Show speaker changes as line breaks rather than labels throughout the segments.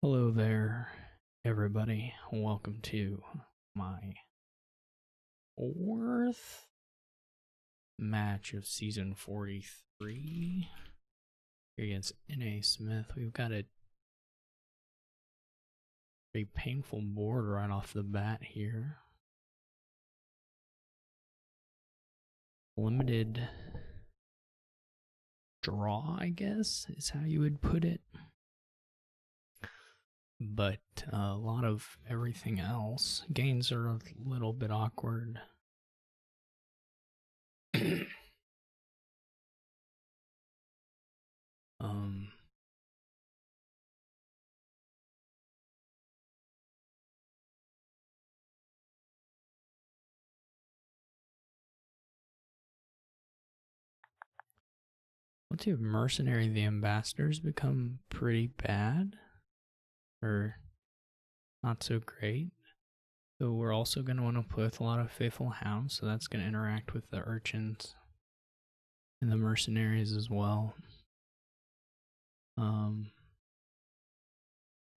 Hello there, everybody. Welcome to my fourth match of season 43 against Nasmith. We've got a pretty painful board right off the bat here. Limited draw, I guess, is how you would put it. But a lot of everything else. Gains are a little bit awkward. Once you have Mercenary, the ambassadors become pretty bad. Or not so great. So we're also going to want to play with a lot of Faithful Hounds, so that's going to interact with the urchins and the mercenaries as well. I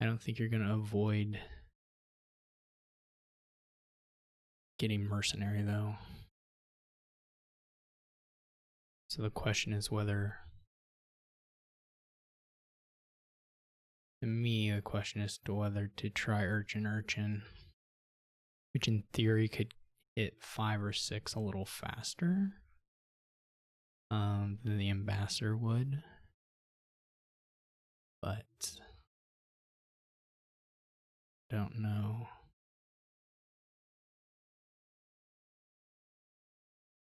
don't think you're going to avoid getting mercenary though. So the question is whether, to me, the question is whether to try urchin, which in theory could hit 5 or 6 a little faster than the ambassador would. But don't know.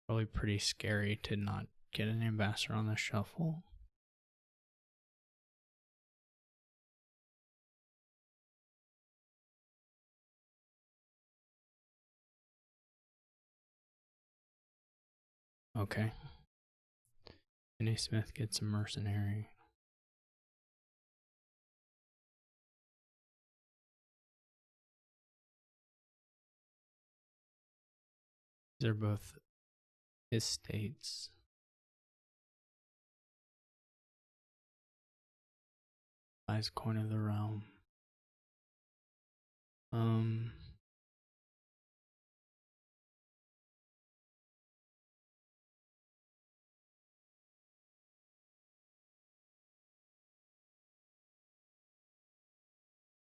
Probably pretty scary to not get an ambassador on the shuffle. Okay. Nasmith gets a mercenary. These are both estates. Buys Coin of the Realm.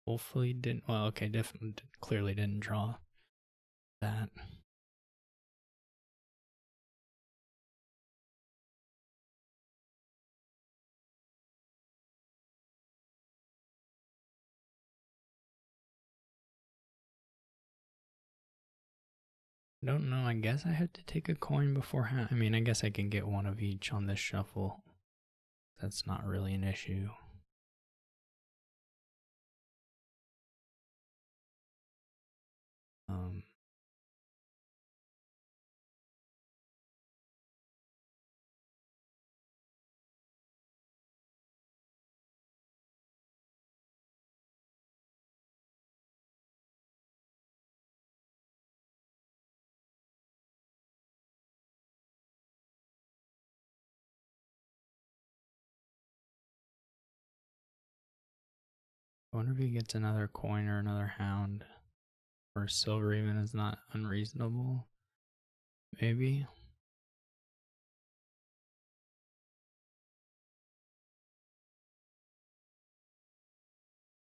Hopefully didn't. Well, okay, definitely clearly didn't draw that. Don't know. I guess I had to take a coin beforehand. I mean, I guess I can get one of each on this shuffle. That's not really an issue. I wonder if he gets another coin or another hound. Or silver even is not unreasonable. Maybe.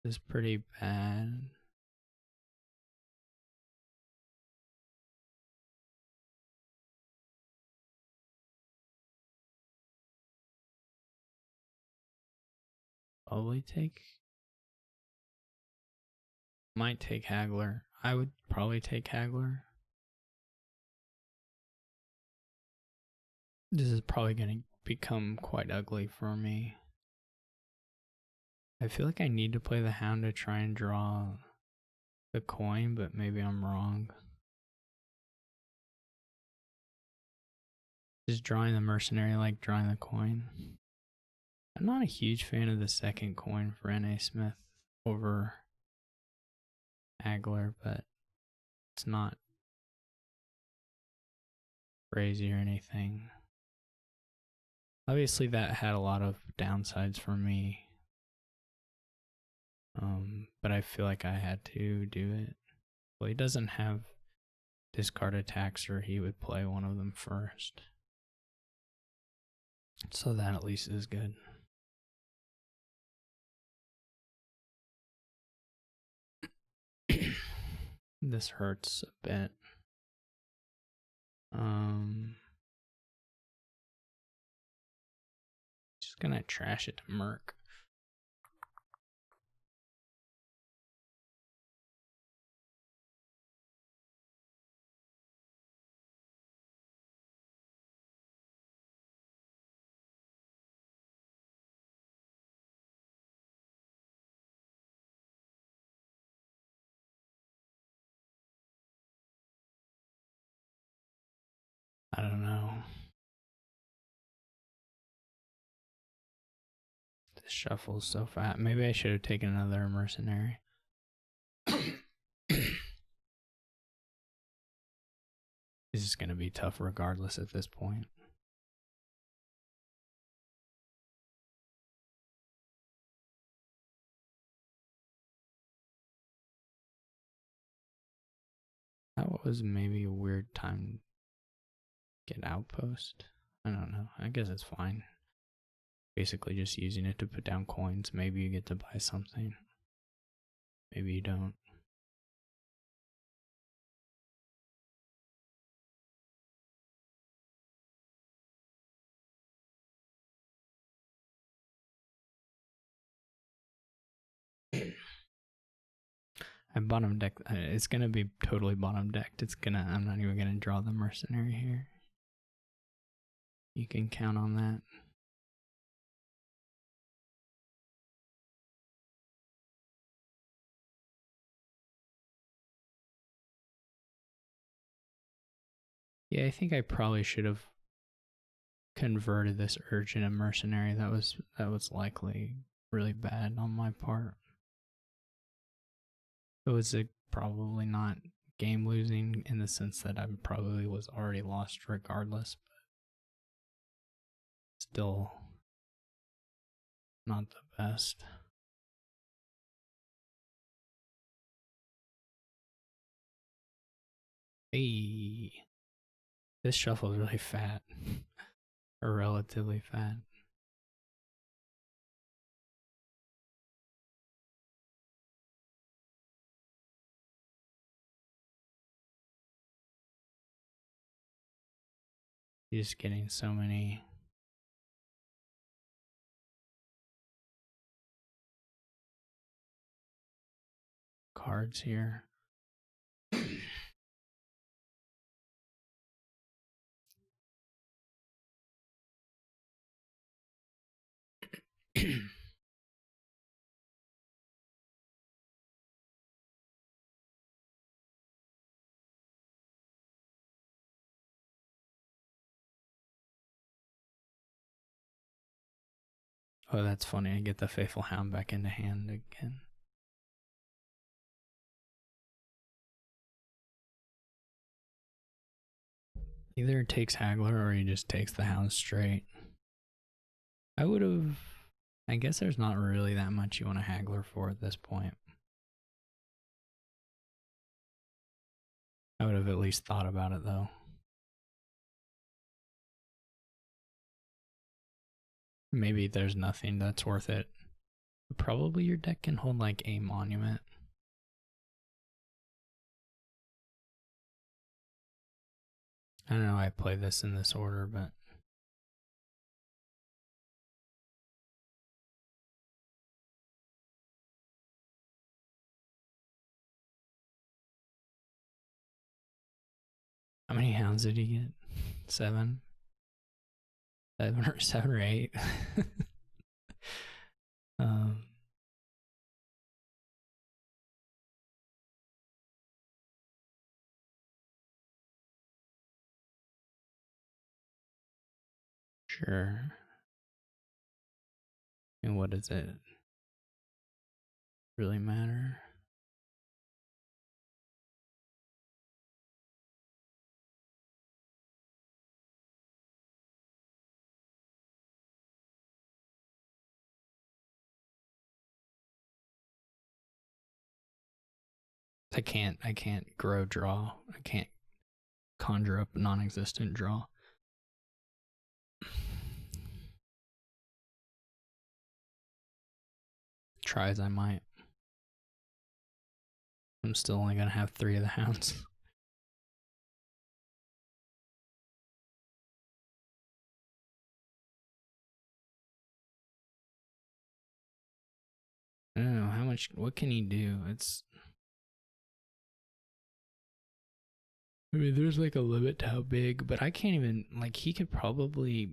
This is pretty bad. Probably take. Might take Haggler. I would probably take Haggler. This is probably going to become quite ugly for me. I feel like I need to play the hound to try and draw the coin, but maybe I'm wrong. Is drawing the mercenary like drawing the coin? I'm not a huge fan of the second coin for Nasmith over Haggler, but it's not crazy or anything. Obviously that had a lot of downsides for me. But I feel like I had to do it. Well, he doesn't have discard attacks, or he would play one of them first. So that at least is good. This hurts a bit. Just gonna trash it to Merc. I don't know. This shuffle's so fat. Maybe I should have taken another mercenary. This is gonna be tough regardless at this point. That was maybe a weird time to get outpost. I don't know. I guess it's fine. Basically just using it to put down coins. Maybe you get to buy something. Maybe you don't. I bottom deck. It's gonna be totally bottom decked. I'm not even gonna draw the mercenary here. You can count on that. Yeah, I think I probably should have converted this urge into mercenary. That was likely really bad on my part. It was probably not game losing in the sense that I probably was already lost regardless, but still not the best. Hey, this shuffle is really fat, or relatively fat. Just getting so many cards here. Oh, that's funny. I get the Faithful Hound back into hand again. Either it takes Haggler or he just takes the Hound straight. I would have. I guess there's not really that much you want to Haggler for at this point. I would have at least thought about it though. Maybe there's nothing that's worth it. Probably your deck can hold like a monument. I don't know why I play this in this order, but how many hounds did he get? 7? 7 or 8? Sure. And what does it really matter? I can't grow draw. I can't conjure up a non-existent draw. Try as I might. I'm still only gonna have 3 of the hounds. I don't know how much. What can he do? I mean, there's like a limit to how big, but I can't even. Like, he could probably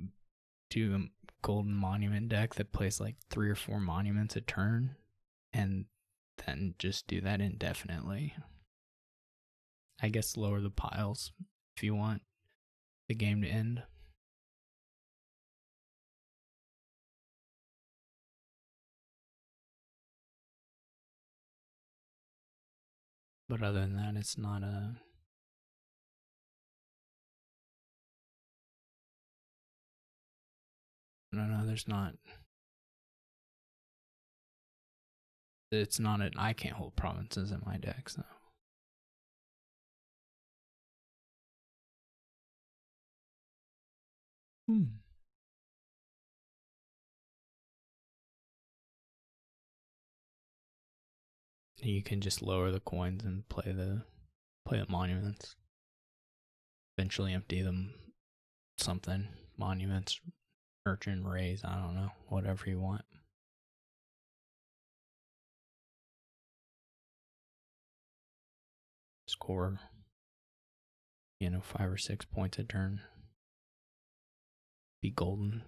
do a golden monument deck that plays like 3 or 4 monuments a turn, and then just do that indefinitely. I guess lower the piles if you want the game to end. But other than that, it's not a. No, there's not. It's not an. I can't hold provinces in my decks, though. You can just lower the coins and play the monuments. Eventually empty them. Something monuments, urchin raise. I don't know. Whatever you want. Score, 5 or 6 points a turn. Be golden.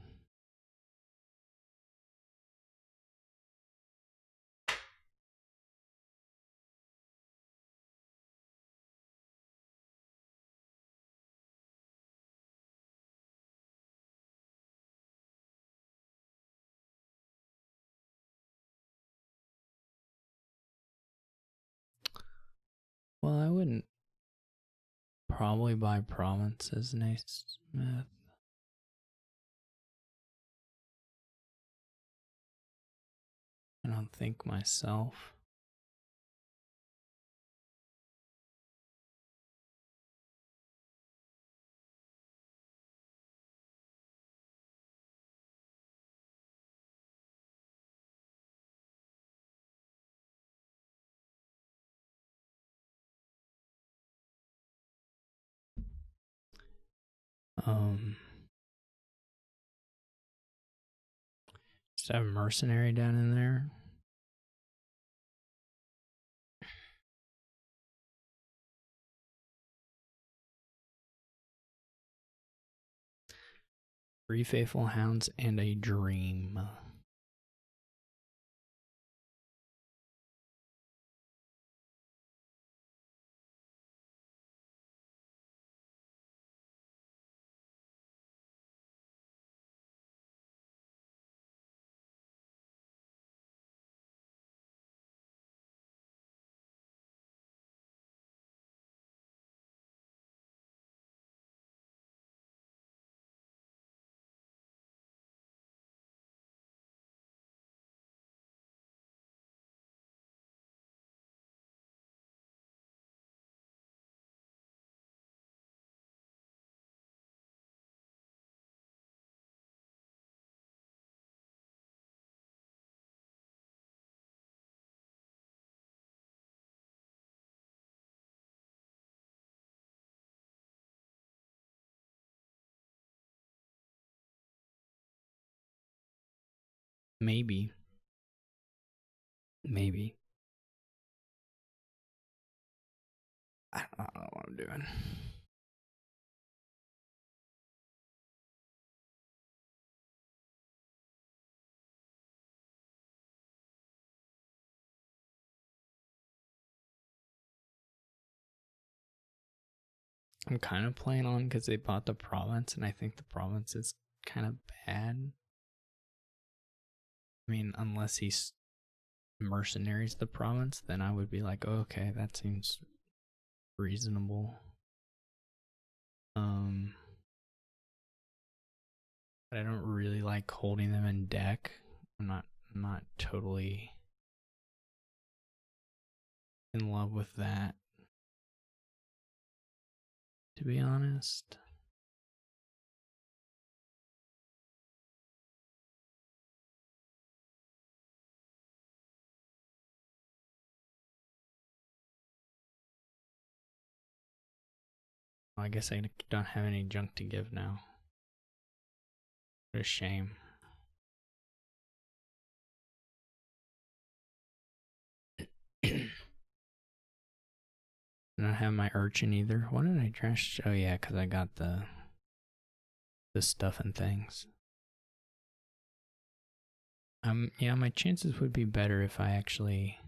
Well, I wouldn't probably buy provinces, Nasmith. I don't think myself. Just have a mercenary down in there. Three faithful hounds and a dream. Maybe. I don't know what I'm doing. I'm kind of playing on because they bought the province, and I think the province is kind of bad. I mean, unless he's mercenaries the province, then I would be like, oh, okay, that seems reasonable. But I don't really like holding them in deck. I'm not totally in love with that, to be honest. I guess I don't have any junk to give now. What a shame. I don't have my urchin either. Why did I trash? Oh yeah, because I got the stuff and things. Yeah, my chances would be better if I actually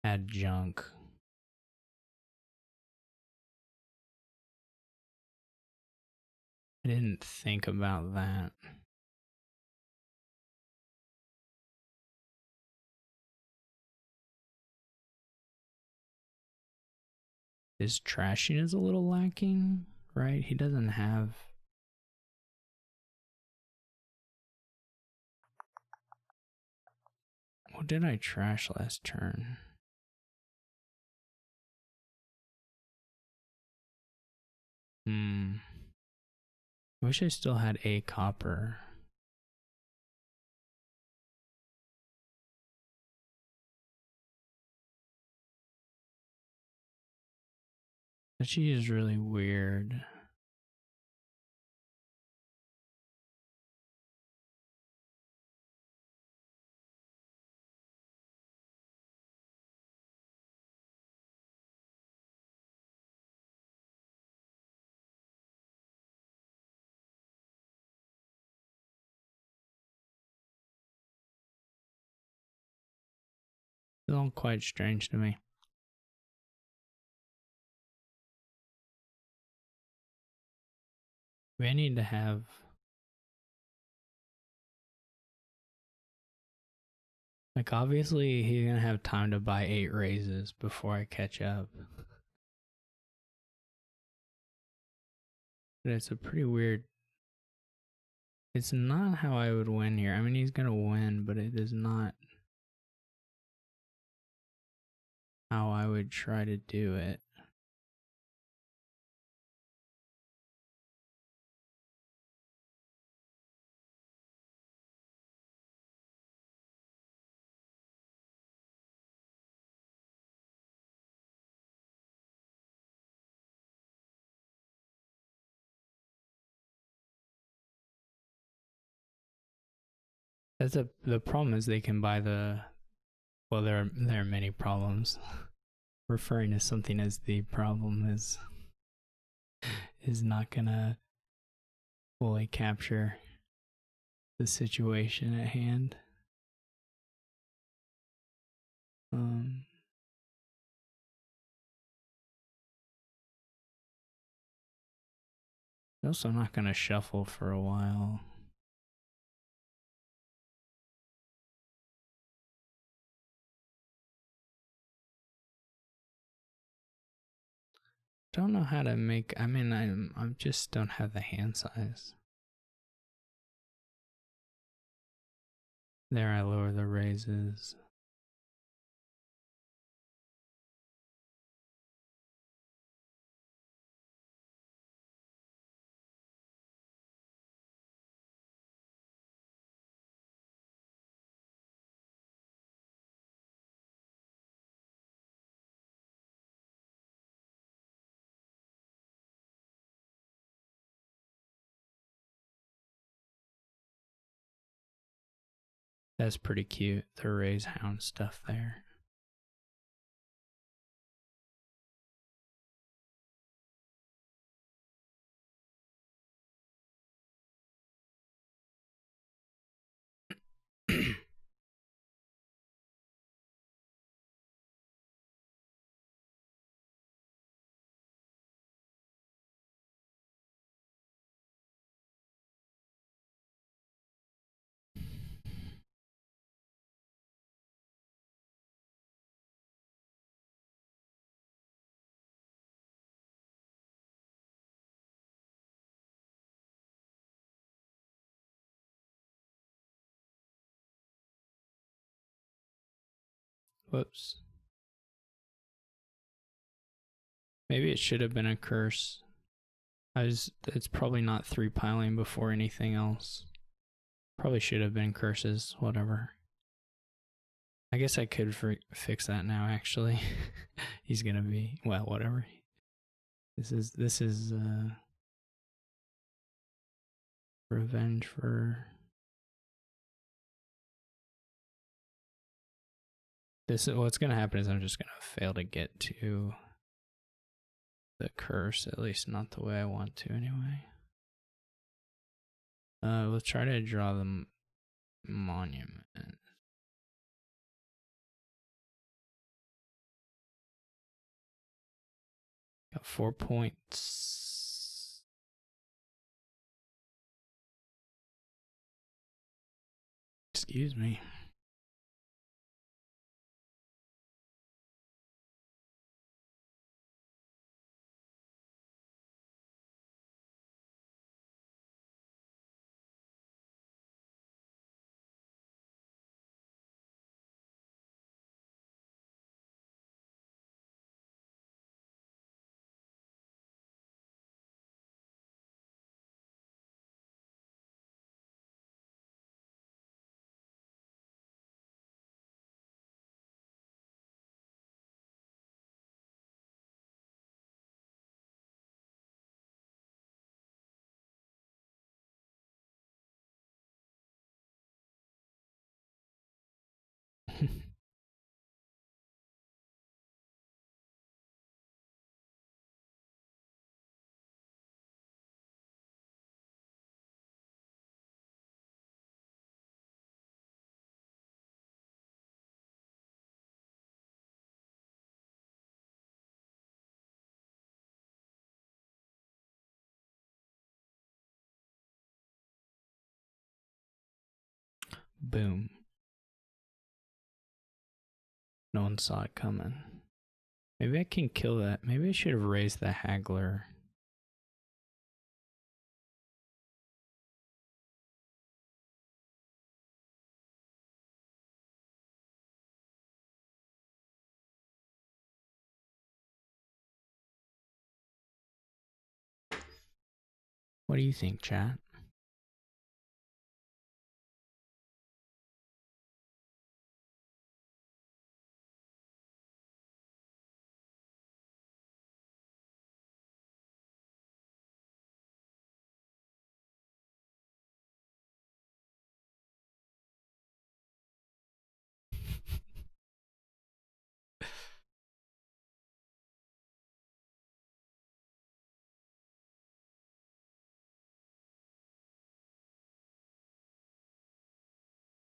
had junk. I didn't think about that. His trashing is a little lacking, right? He doesn't have. What did I trash last turn? I wish I still had a copper. But she is really weird. It's all quite strange to me. We need to have. Like, obviously, he's gonna have time to buy 8 raises before I catch up. But it's a pretty weird. It's not how I would win here. I mean, he's gonna win, but it is not how I would try to do it. The problem is they can buy the. Well, there are many problems. Referring to something as the problem is not gonna fully capture the situation at hand. Also, not gonna shuffle for a while. Don't know how to make. I mean, I just don't have the hand size. There, I lower the raises. That's pretty cute. The raise hound stuff there. Whoops. Maybe it should have been a curse. It's probably not 3 piling before anything else. Probably should have been curses, whatever. I guess I could fix that now, actually. He's gonna be, well, whatever. This is revenge for this. What's gonna happen is I'm just gonna fail to get to the curse, at least not the way I want to anyway. Let's try to draw the monument. Got 4 points. Excuse me. Boom. No one saw it coming. Maybe I can kill that. Maybe I should have raised the haggler. What do you think, chat?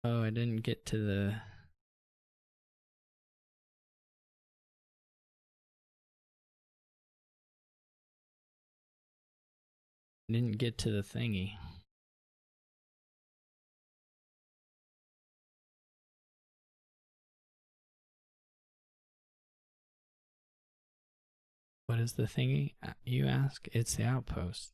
Oh, I didn't get to the... Didn't get to the thingy. What is the thingy, you ask? It's the outpost.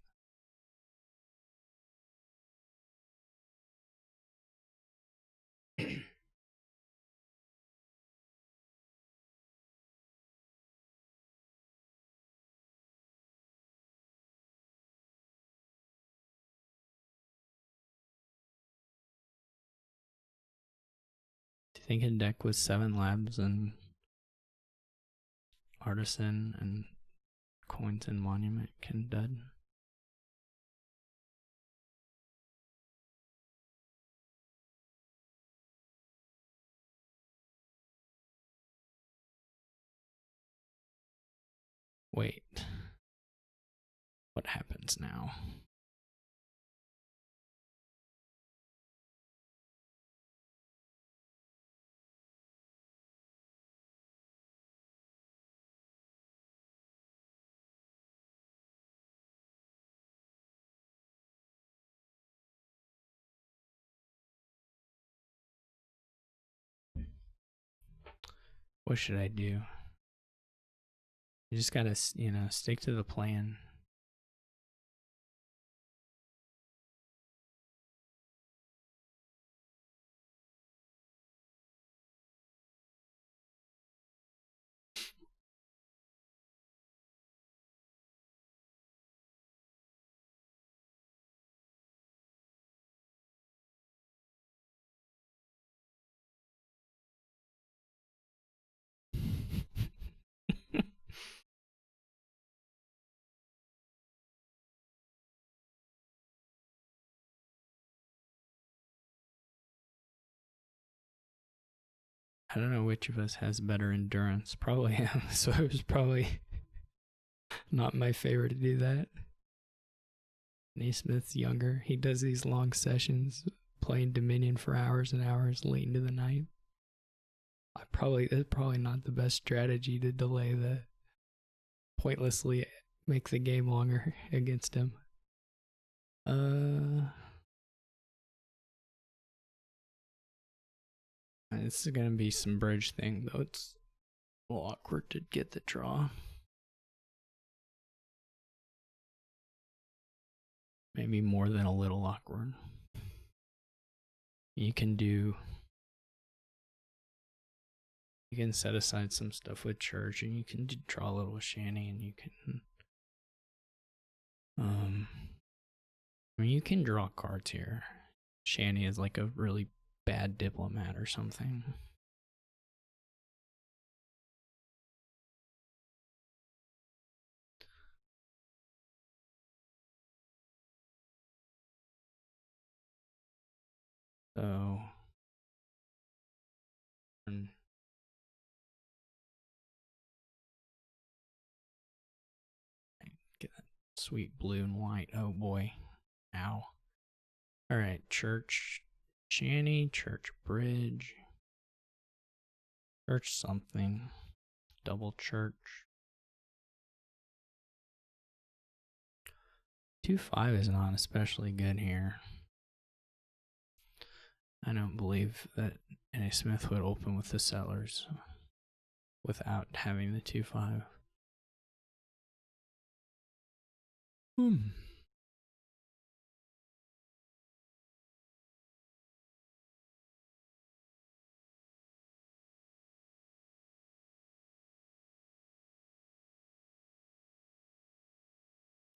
Do you think a deck with 7 labs and artisan and coins and monument can dud? Wait. What happens now? What should I do? You just gotta, stick to the plan. I don't know which of us has better endurance. Probably him. So it was probably not my favorite to do that. Naismith's younger. He does these long sessions playing Dominion for hours and hours late into the night. That's probably not the best strategy to delay the pointlessly make the game longer against him. This is gonna be some bridge thing though. It's a little awkward to get the draw. Maybe more than a little awkward. You can set aside some stuff with church, and you can draw a little shanty, and you can you can draw cards here. Shanty is like a really bad diplomat or something. So get that sweet blue and white. Oh boy. Ow. Alright, church shanty, church bridge, church something, double church. 2-5 is not especially good here. I don't believe that N.A. Smith would open with the settlers without having the 2-5.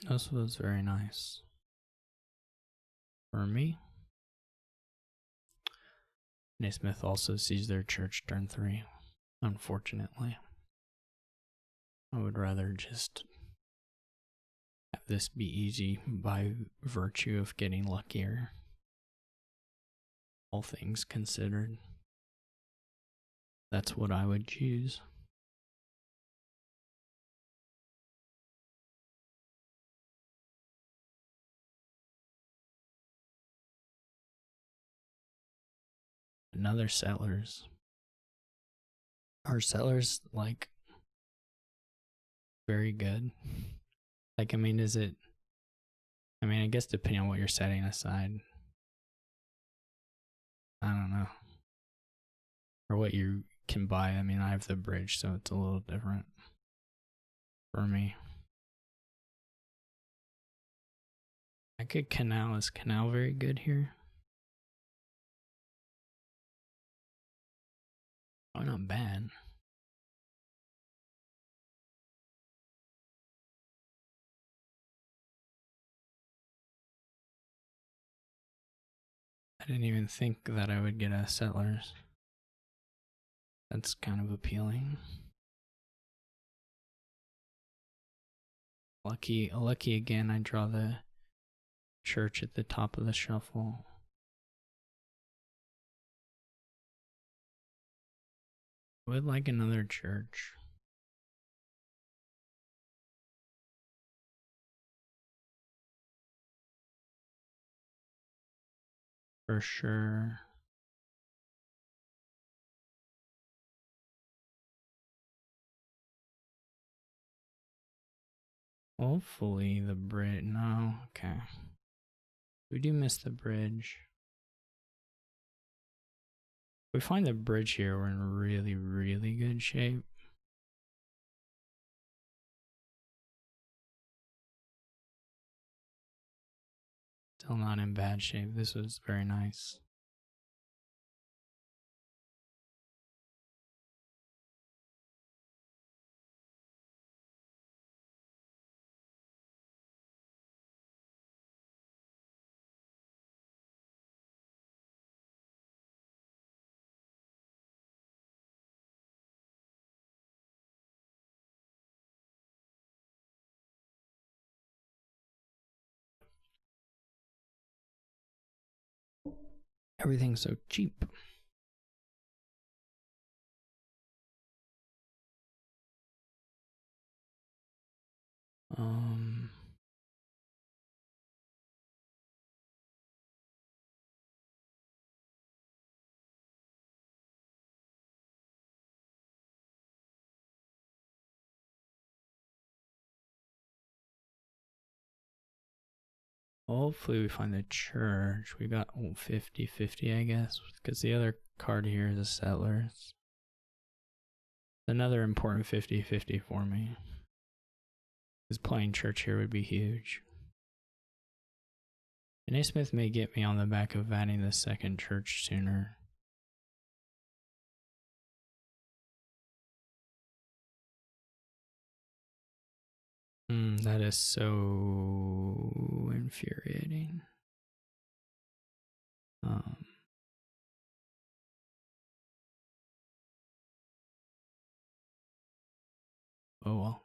This was very nice. For me, Naismith also sees their church turn 3, unfortunately. I would rather just have this be easy by virtue of getting luckier. All things considered, that's what I would choose. Another settlers. Are settlers like very good? Like, I mean, is it? I mean, I guess depending on what you're setting aside, I don't know, or what you can buy. I mean, I have the bridge, so it's a little different for me. I could canal. Is canal very good here? Oh, not bad. I didn't even think that I would get a settlers. That's kind of appealing. Lucky again, I draw the church at the top of the shuffle. I would like another church. For sure. Hopefully the bridge. No, okay. We do miss the bridge. If we find the bridge here, we're in really, really good shape. Still not in bad shape. This was very nice. Everything's so cheap. Um, hopefully we find the church. We got 50-50, I guess, because the other card here is a settlers. Another important 50-50 for me. Because playing church here would be huge. And Nasmith may get me on the back of adding the second church sooner. That is so infuriating. Oh well.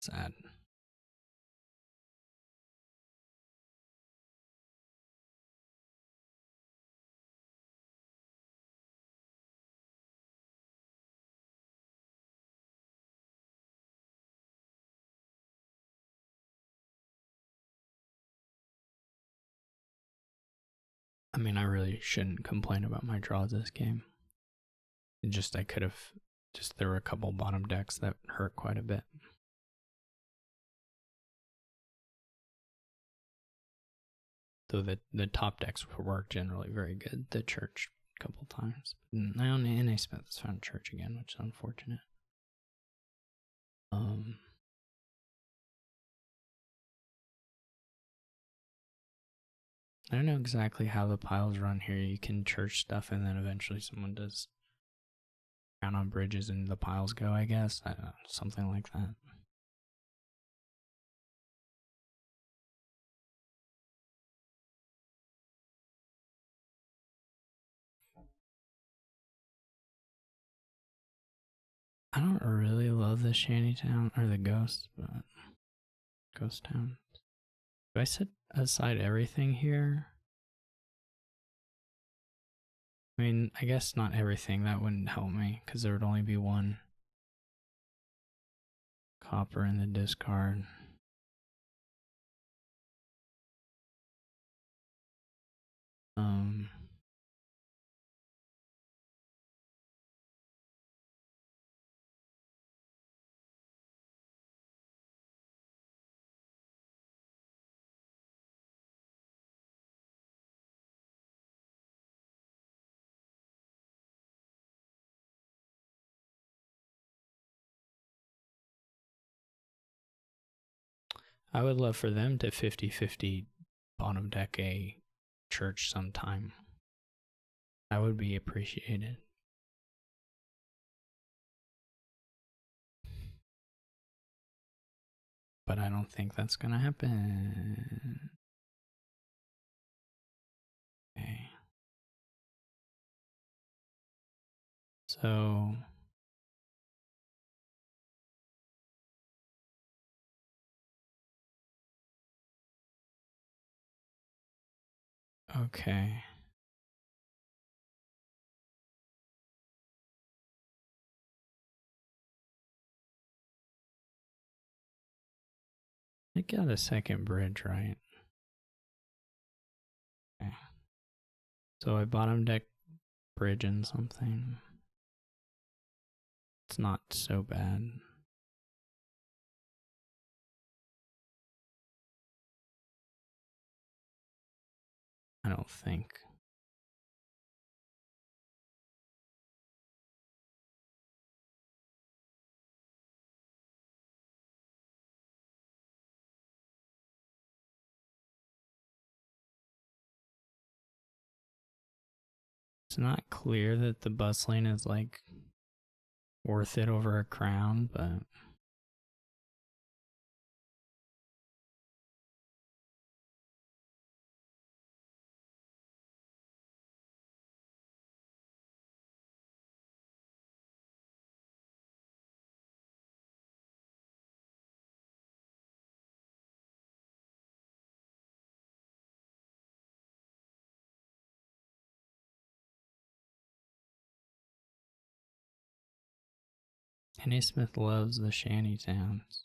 Sad. I mean, I really shouldn't complain about my draws this game. I could have, there were a couple bottom decks that hurt quite a bit. Though the top decks were generally very good. The church a couple times. I only Nasmith found church again, which is unfortunate. I don't know exactly how the piles run here. You can church stuff and then eventually someone does count on bridges and the piles go, I guess. I don't know, something like that. I don't really love the shantytown or the ghost, but ghost town. Do I set aside everything here? I mean, I guess not everything. That wouldn't help me because there would only be one copper in the discard. I would love for them to 50-50 bottom deck a church sometime. That would be appreciated. But I don't think that's gonna happen. Okay. So okay. I got a second bridge, right? Okay. So I bottom deck bridge and something. It's not so bad. I don't think. It's not clear that the bus lane is like worth it over a crown, but Nasmith loves the shanty towns.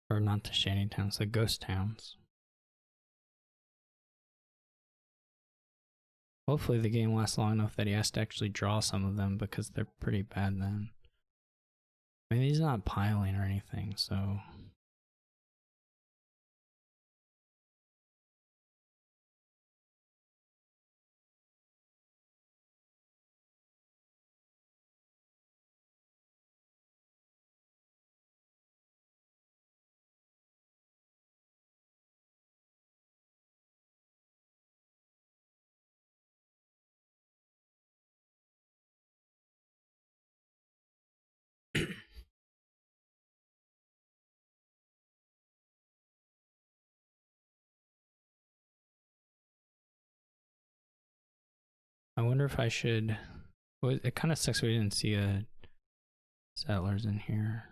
Or not the shanty towns, the ghost towns. Hopefully the game lasts long enough that he has to actually draw some of them, because they're pretty bad then. I mean, he's not piling or anything, so... I wonder if I should... Well, it kind of sucks we didn't see a settlers in here.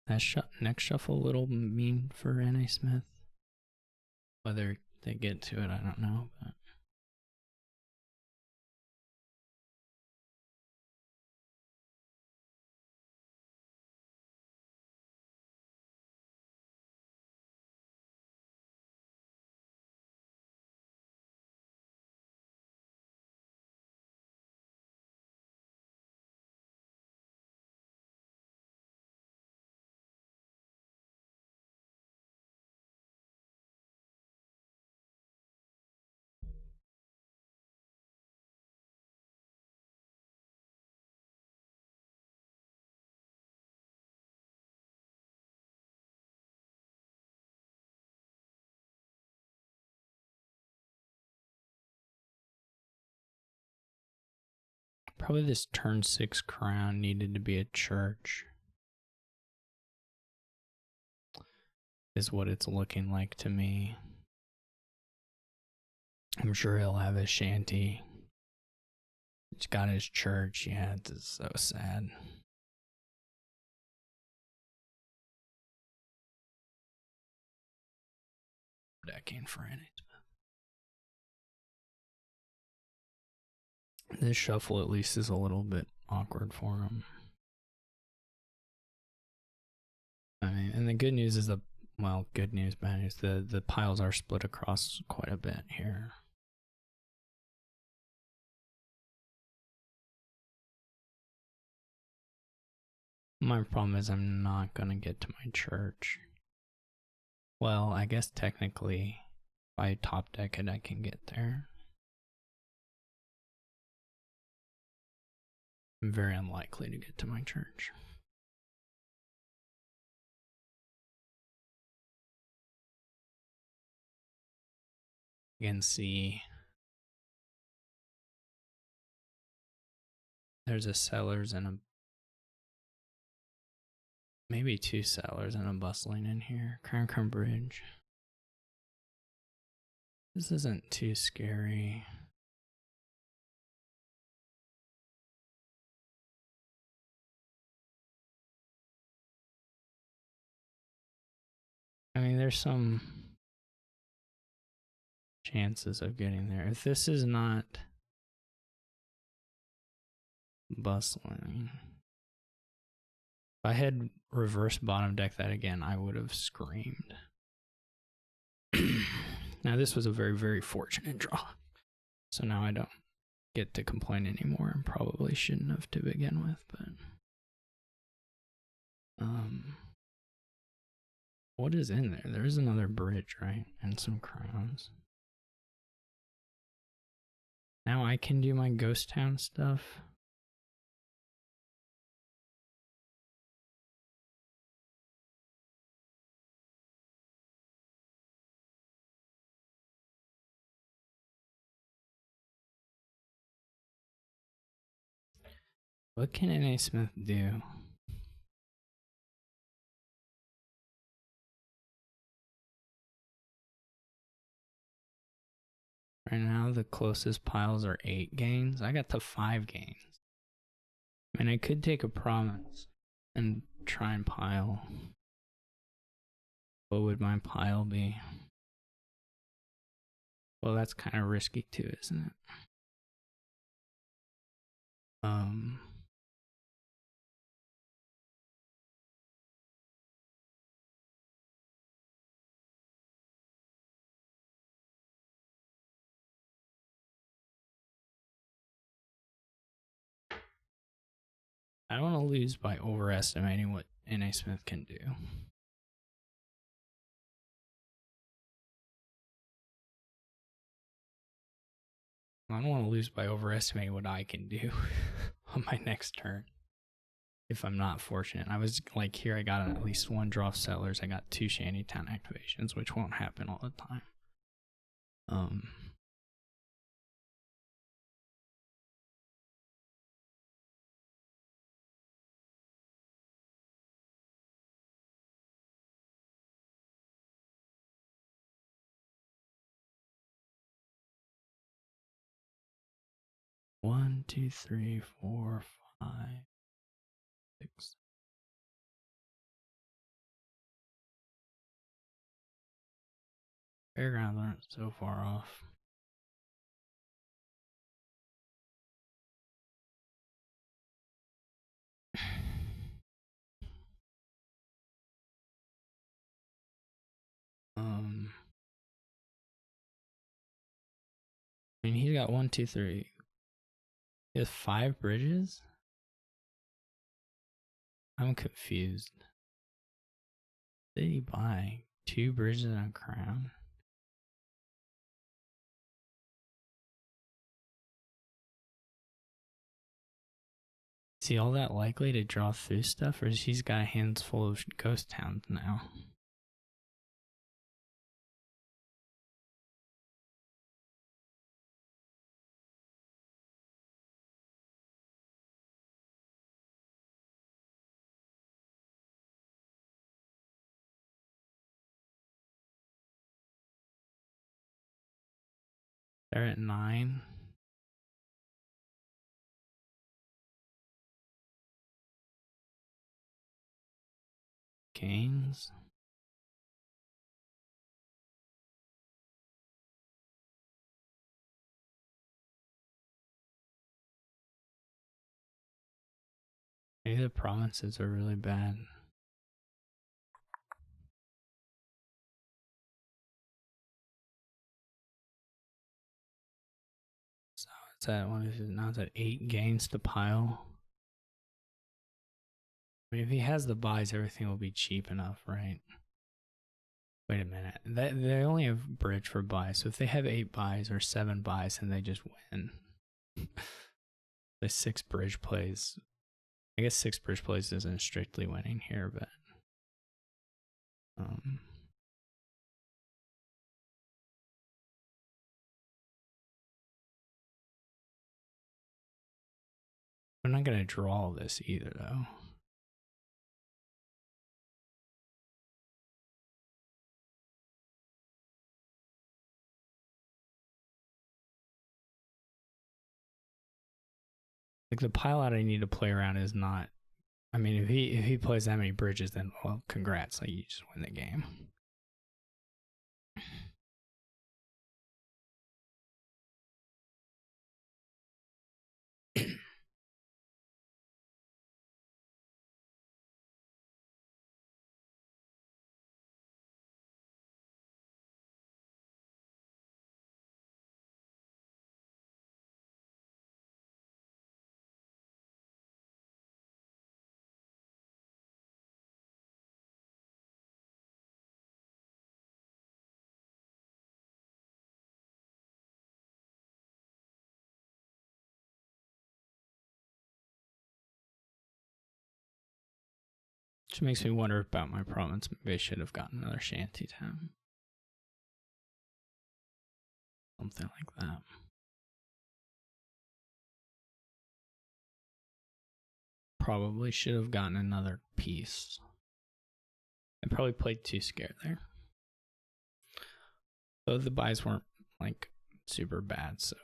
That next shuffle a little mean for nasmith. Whether they get to it, I don't know, but... Probably this turn 6 crown needed to be a church. Is what it's looking like to me. I'm sure he'll have his shanty. He's got his church. Yeah, it's so sad. Decking for it. This shuffle at least is a little bit awkward for him. I mean, and the good news is good news, bad news. The piles are split across quite a bit here. My problem is I'm not gonna get to my church. Well, I guess technically, if I top deck it, I can get there. I'm very unlikely to get to my church. You can see there's a sellers and a maybe 2 sellers and a bustling in here. Crown Bridge. This isn't too scary. I mean, there's some chances of getting there. If this is not bustling, if I had reverse bottom deck that again, I would have screamed. Now this was a very, very fortunate draw. So now I don't get to complain anymore, and probably shouldn't have to begin with, but what is in there? There is another bridge, right? And some crowns. Now I can do my ghost town stuff. What can nasmith do? Right now, the closest piles are 8 gains. I got to 5 gains. I mean, I could take a province and try and pile. What would my pile be? Well, that's kind of risky too, isn't it? I don't want to lose by overestimating what nasmith can do. I don't want to lose by overestimating what I can do on my next turn. If I'm not fortunate. I was like, here I got at least 1 draw of settlers. I got 2 shantytown activations, which won't happen all the time. One, two, three, 4, 5, 6. Fairgrounds aren't so far off. I mean, he's got 1, 2, 3. He has 5 bridges? I'm confused. Did he buy 2 bridges and a crown? Is he all that likely to draw through stuff, or is he's got hands full of ghost towns now? They're at 9. Gains. Maybe the provinces are really bad. So it's at, what is it now? It's at 8 gains to pile. I mean, if he has the buys, everything will be cheap enough, right? Wait a minute. They only have bridge for buys. So if they have 8 buys or 7 buys, then they just win. The 6 bridge plays. I guess 6 bridge plays isn't strictly winning here, but I'm not gonna draw this either, though. Like the pile out I need to play around is not. I mean, if he plays that many bridges, then well, congrats, like you just win the game. Which makes me wonder about my province. Maybe I should have gotten another shanty town. Something like that. probably should have gotten another piece. I probably played too scared there. Though the buys weren't like super bad, so.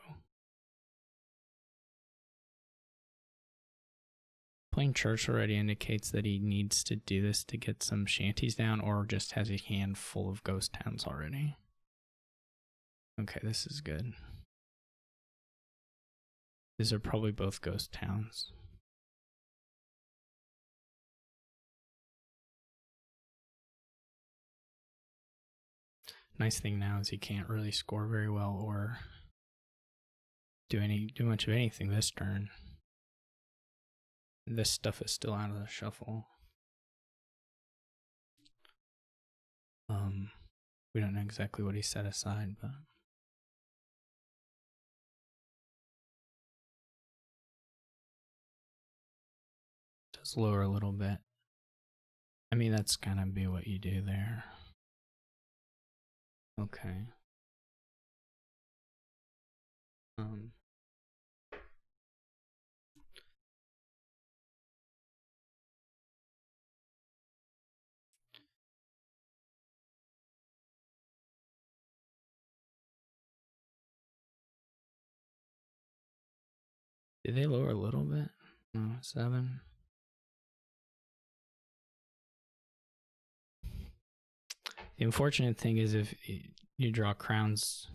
Playing church already indicates that he needs to do this to get some shanties down, or just has a hand full of ghost towns already. Okay, this is good. These are probably both ghost towns. Nice thing now is he can't really score very well or do much of anything this turn. This stuff is still out of the shuffle. We don't know exactly what he set aside, but it does lower a little bit. I mean, that's kind of be what you do there. Okay. Did they lower a little bit? No, 7. The unfortunate thing is if you draw crowns,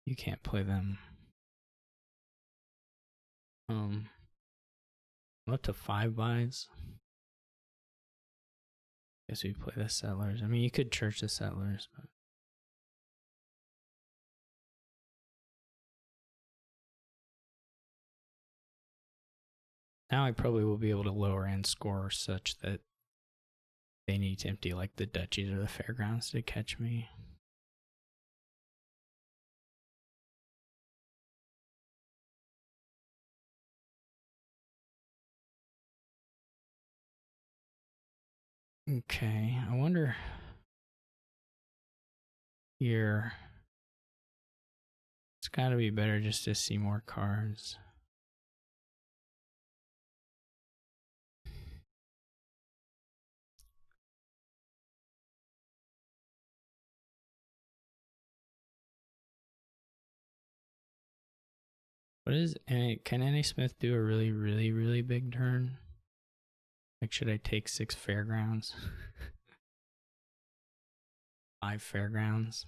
you can't play them. Up to 5 buys. Guess we play the settlers. I mean, you could church the settlers, but now I probably will be able to lower and score such that they need to empty like the duchies or the fairgrounds to catch me. Okay, I wonder here. It's gotta be better just to see more cards. Can nasmith do a really, really, really big turn? Like, should I take 6 fairgrounds? 5 fairgrounds?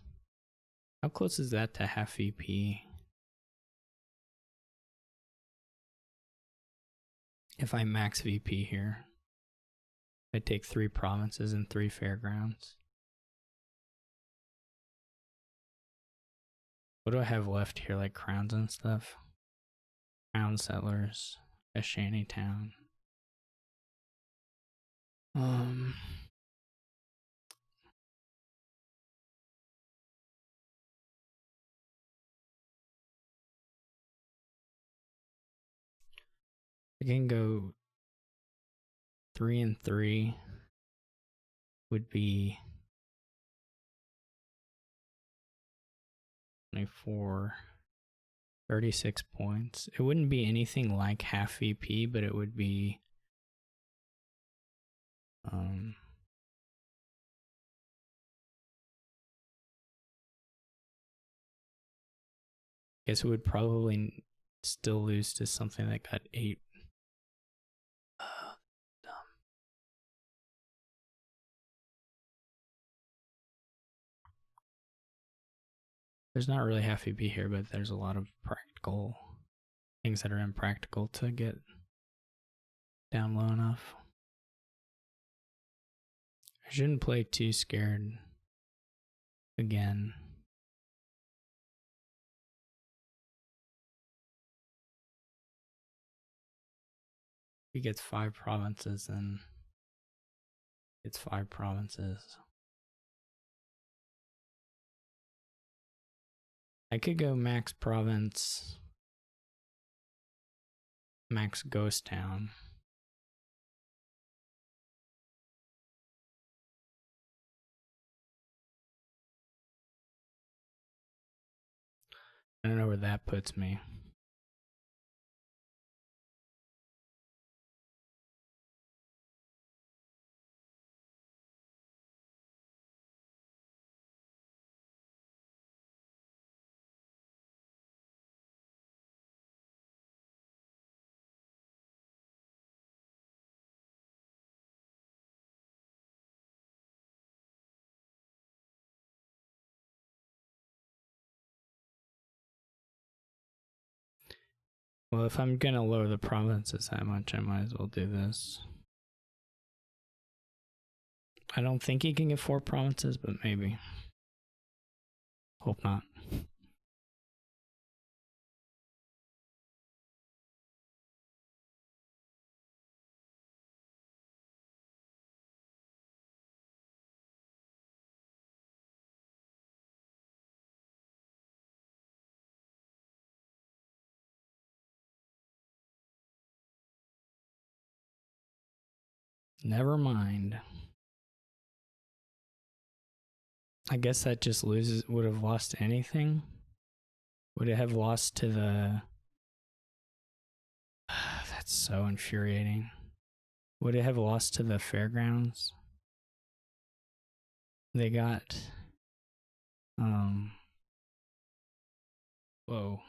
How close is that to half VP? If I max VP here, I take 3 provinces and 3 fairgrounds. What do I have left here, like crowns and stuff? Crown settlers, a shanty town. I can go 3 and 3 would be 24, 36 points. It wouldn't be anything like half VP, but it would be I guess it would probably still lose to something that got 8. Dumb. There's not really half VP here, but there's a lot of practical things that are impractical to get down low enough. I shouldn't play too scared again. If he gets 5 provinces, then it's 5 provinces. I could go max province, max ghost town. I don't know where that puts me. Well, if I'm gonna lower the provinces that much, I might as well do this. I don't think he can get 4 provinces, but maybe. Hope not. Never mind. I guess that just loses. Would have lost anything? Would it have lost to the... That's so infuriating. Would it have lost to the fairgrounds? They got... Whoa.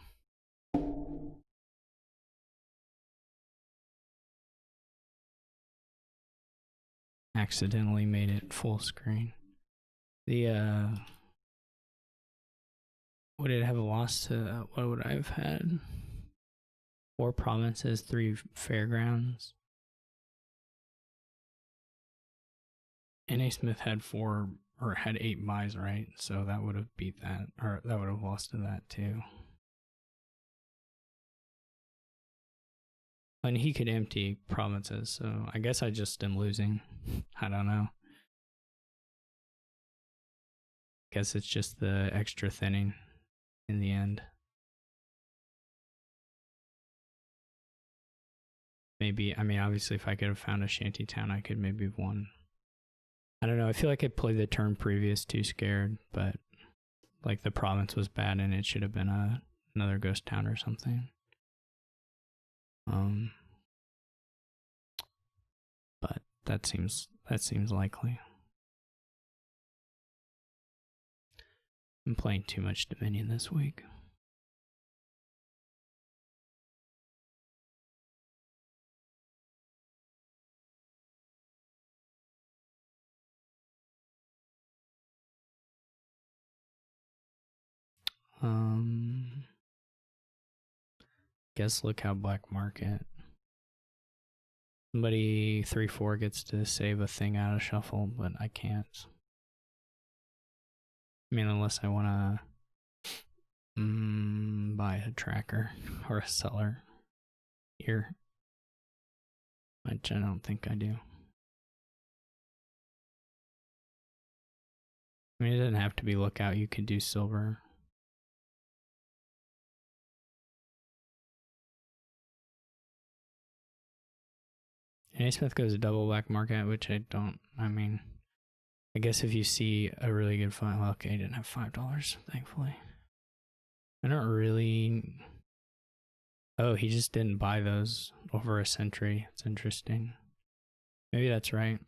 Accidentally made it full screen. The, would it have lost to... what would I have had? 4 provinces, 3 fairgrounds. Nasmith had 4 or had 8 buys, right? So that would have beat that, or that would have lost to that too. And he could empty provinces, so I guess I just am losing. I don't know. Guess it's just the extra thinning in the end. Maybe, I mean, obviously if I could have found a shanty town, I could maybe have won. I don't know, I feel like I played the turn previous too scared, but like the province was bad and it should have been another ghost town or something. But that seems likely. I'm playing too much Dominion this week. Guess look how black market. Somebody 3-4 gets to save a thing out of shuffle, but I can't. I mean, unless I want to buy a tracker or a seller here, which I don't think I do. I mean, it doesn't have to be lookout. You could do silver. Smith goes double black market, which I don't. I mean, I guess if you see a really good find, well, okay, I didn't have $5, thankfully. I don't really. Oh, he just didn't buy those over a century. It's interesting. Maybe that's right.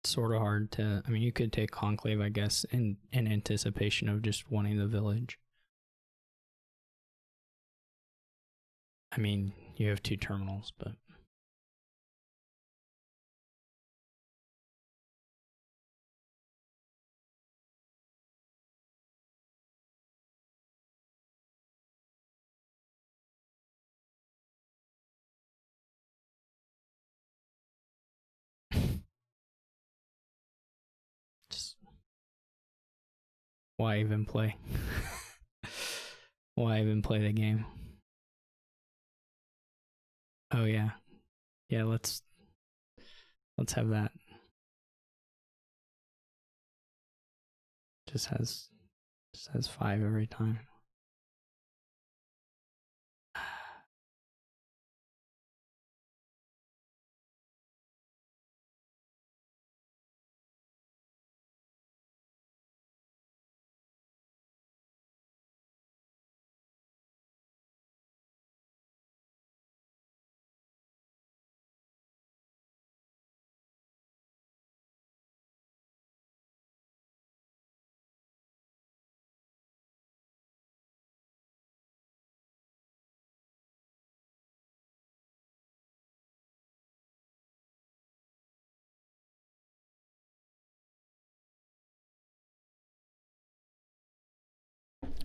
Sort of hard to. I mean, you could take Conclave, I guess, in anticipation of just wanting the village. I mean, you have 2 terminals, but. Just, why even play? Why even play the game? Oh yeah, yeah. Let's have that. Just It says 5 every time.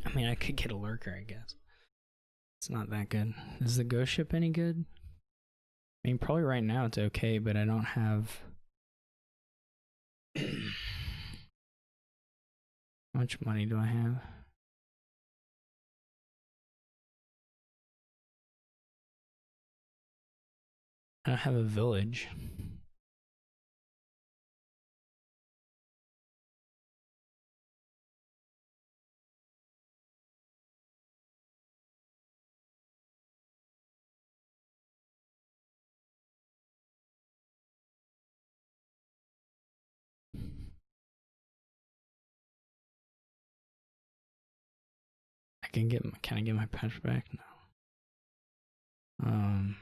I mean, I could get a lurker, I guess. It's not that good. Is the ghost ship any good? I mean, probably right now it's okay, but I don't have... How much money do I have? I don't have a village. Can I get my patch back? No.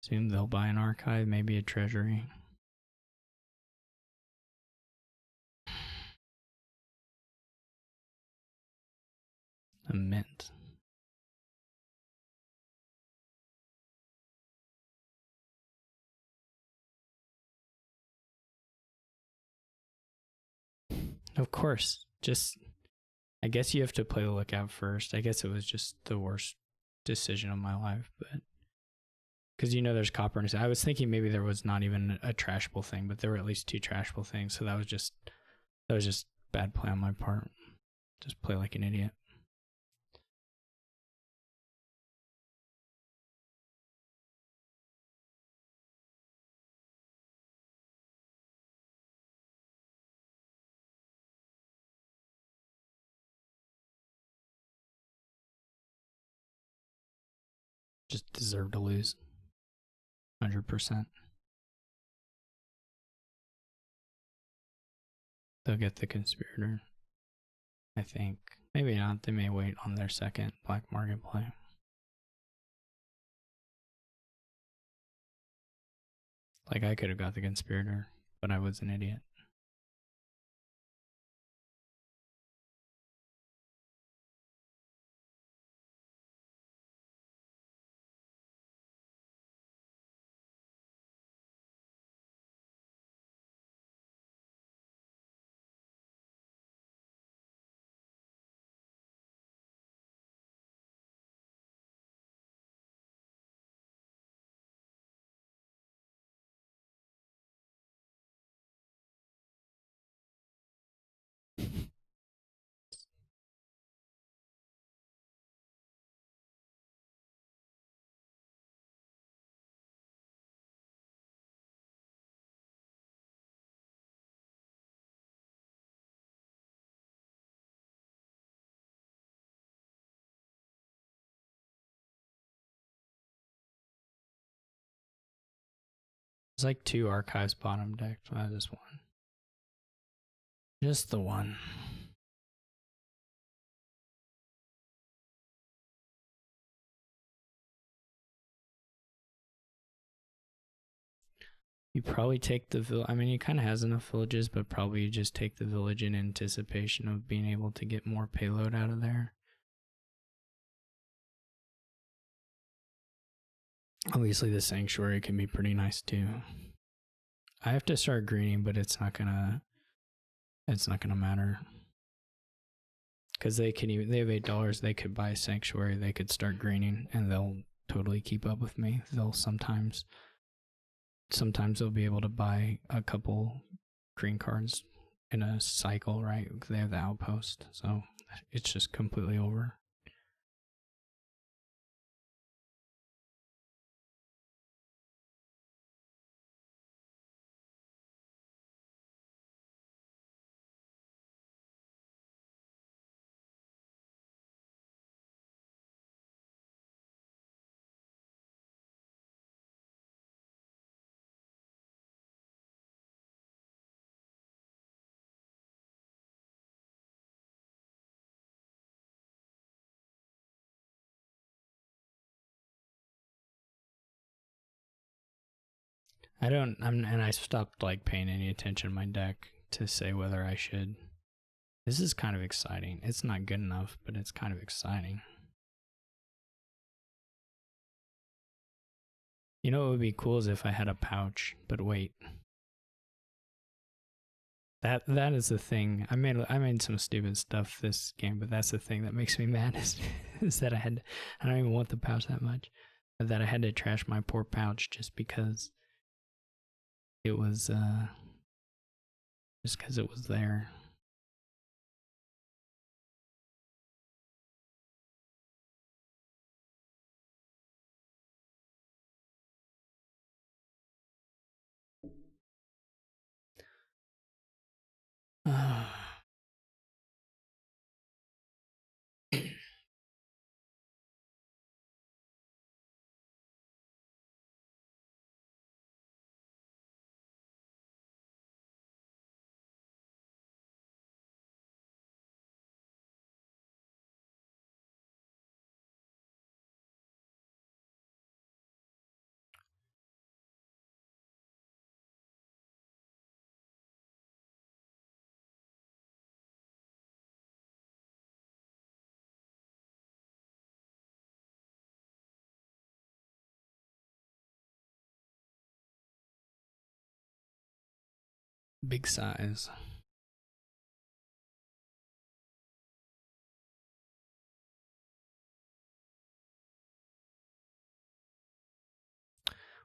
Assume they'll buy an archive, maybe a treasury. A mint. Of course. Just, I guess you have to play the lookout first. I guess it was just the worst decision of my life, but because you know there's copper in it. I was thinking maybe there was not even a trashable thing, but there were at least 2 trashable things. So that was just bad play on my part. Just play like an idiot. Just deserve to lose. 100%. They'll get the conspirator. I think. Maybe not. They may wait on their second black market play. Like, I could have got the conspirator, but I was an idiot. There's like 2 archives bottom decked. Just one. Just the one. You probably take the village. I mean, he kind of has enough villages, but probably you just take the village in anticipation of being able to get more payload out of there. Obviously, the sanctuary can be pretty nice too. I have to start greening, but it's not gonna matter. Because they have $8, they could buy a sanctuary, they could start greening, and they'll totally keep up with me. They'll sometimes they'll be able to buy a couple green cards in a cycle, right? Because they have the outpost, so it's just completely over. and I stopped like paying any attention to my deck to say whether I should. This is kind of exciting. It's not good enough, but it's kind of exciting. You know what would be cool is if I had a pouch, but wait. That is the thing. I made some stupid stuff this game, but that's the thing that makes me mad is that I don't even want the pouch that much, but that I had to trash my poor pouch just because it was there. Big size.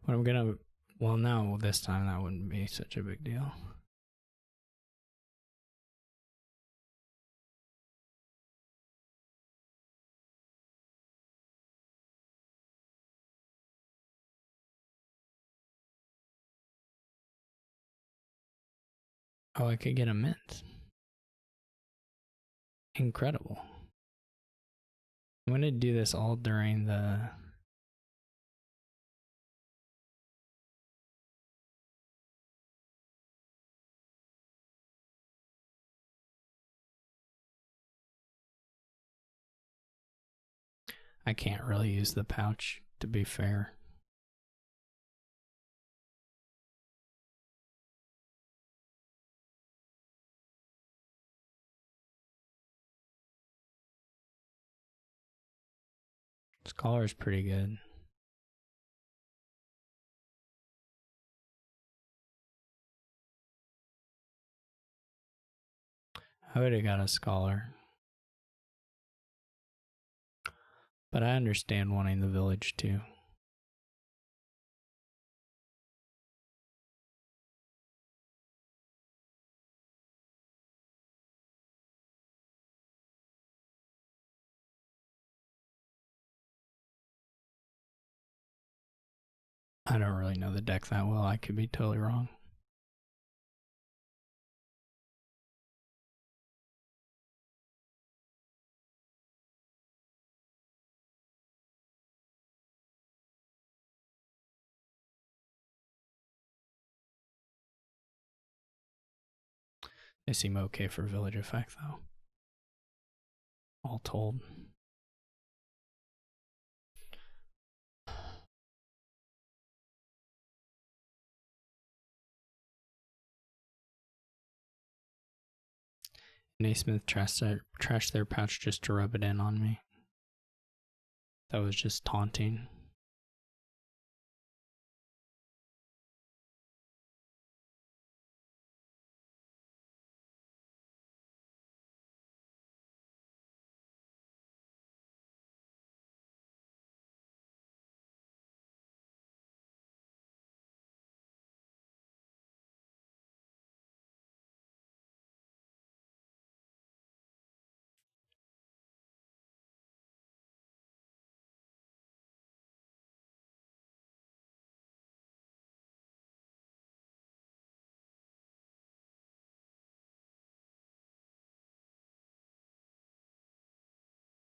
What I'm gonna, well, now this time that wouldn't be such a big deal. Oh, I could get a mint. Incredible. I'm gonna do this all during the. I can't really use the pouch, to be fair. This collar is pretty good. I would have got a scholar. But I understand wanting the village too. I don't really know the deck that well. I could be totally wrong. They seem okay for village effect though. All told. Nasmith trashed their pouch just to rub it in on me. That was just taunting.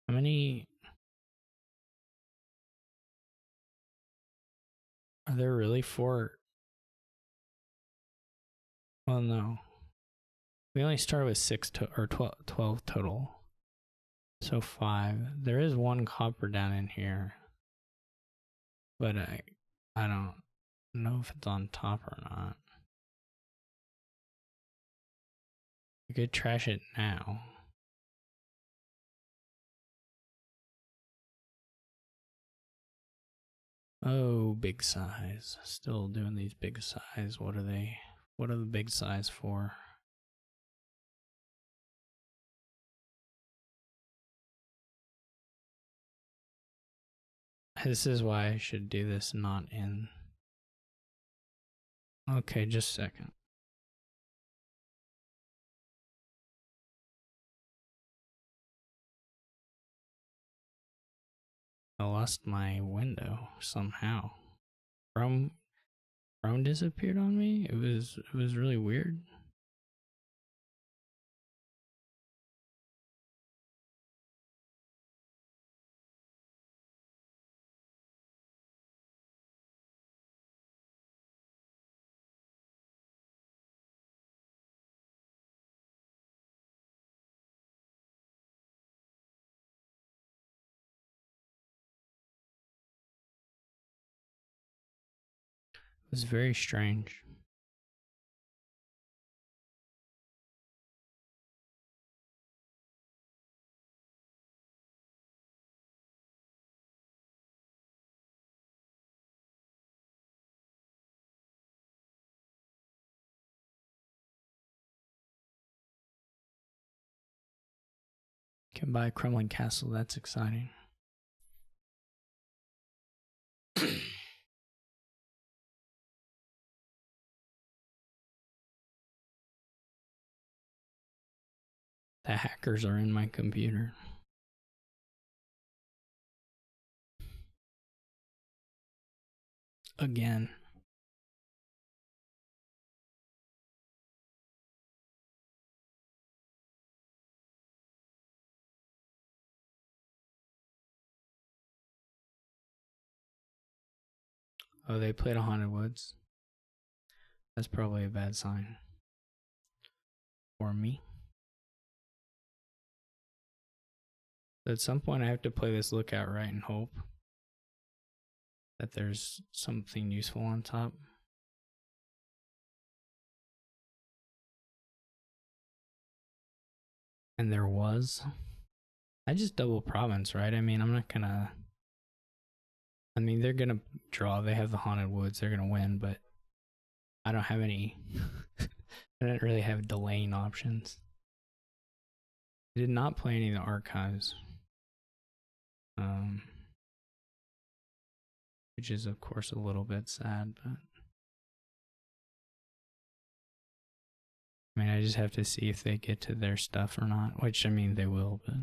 How many are there really 4? Well, no. We only started with 6 or 12 total. So 5. There is 1 copper down in here. But I don't. don't know if it's on top or not. You could trash it now. Oh, big size. Still doing these big size. What are they? What are the big size for? This is why I should do this not in. Okay, just a second. I lost my window somehow. Chrome disappeared on me. It was really weird. It was very strange. Can buy Kremlin Castle. That's exciting. The hackers are in my computer. Again. Oh, they played a Haunted Woods. That's probably a bad sign. For me. At some point I have to play this Lookout Right and hope that there's something useful on top. And there was. I just double province, right? I mean, I'm not gonna. I mean, they're gonna draw. They have the Haunted Woods. They're gonna win, but I don't have any. I didn't really have delaying options. I did not play any of the archives. Which is of course a little bit sad, but I mean, I just have to see if they get to their stuff or not, which I mean, they will, but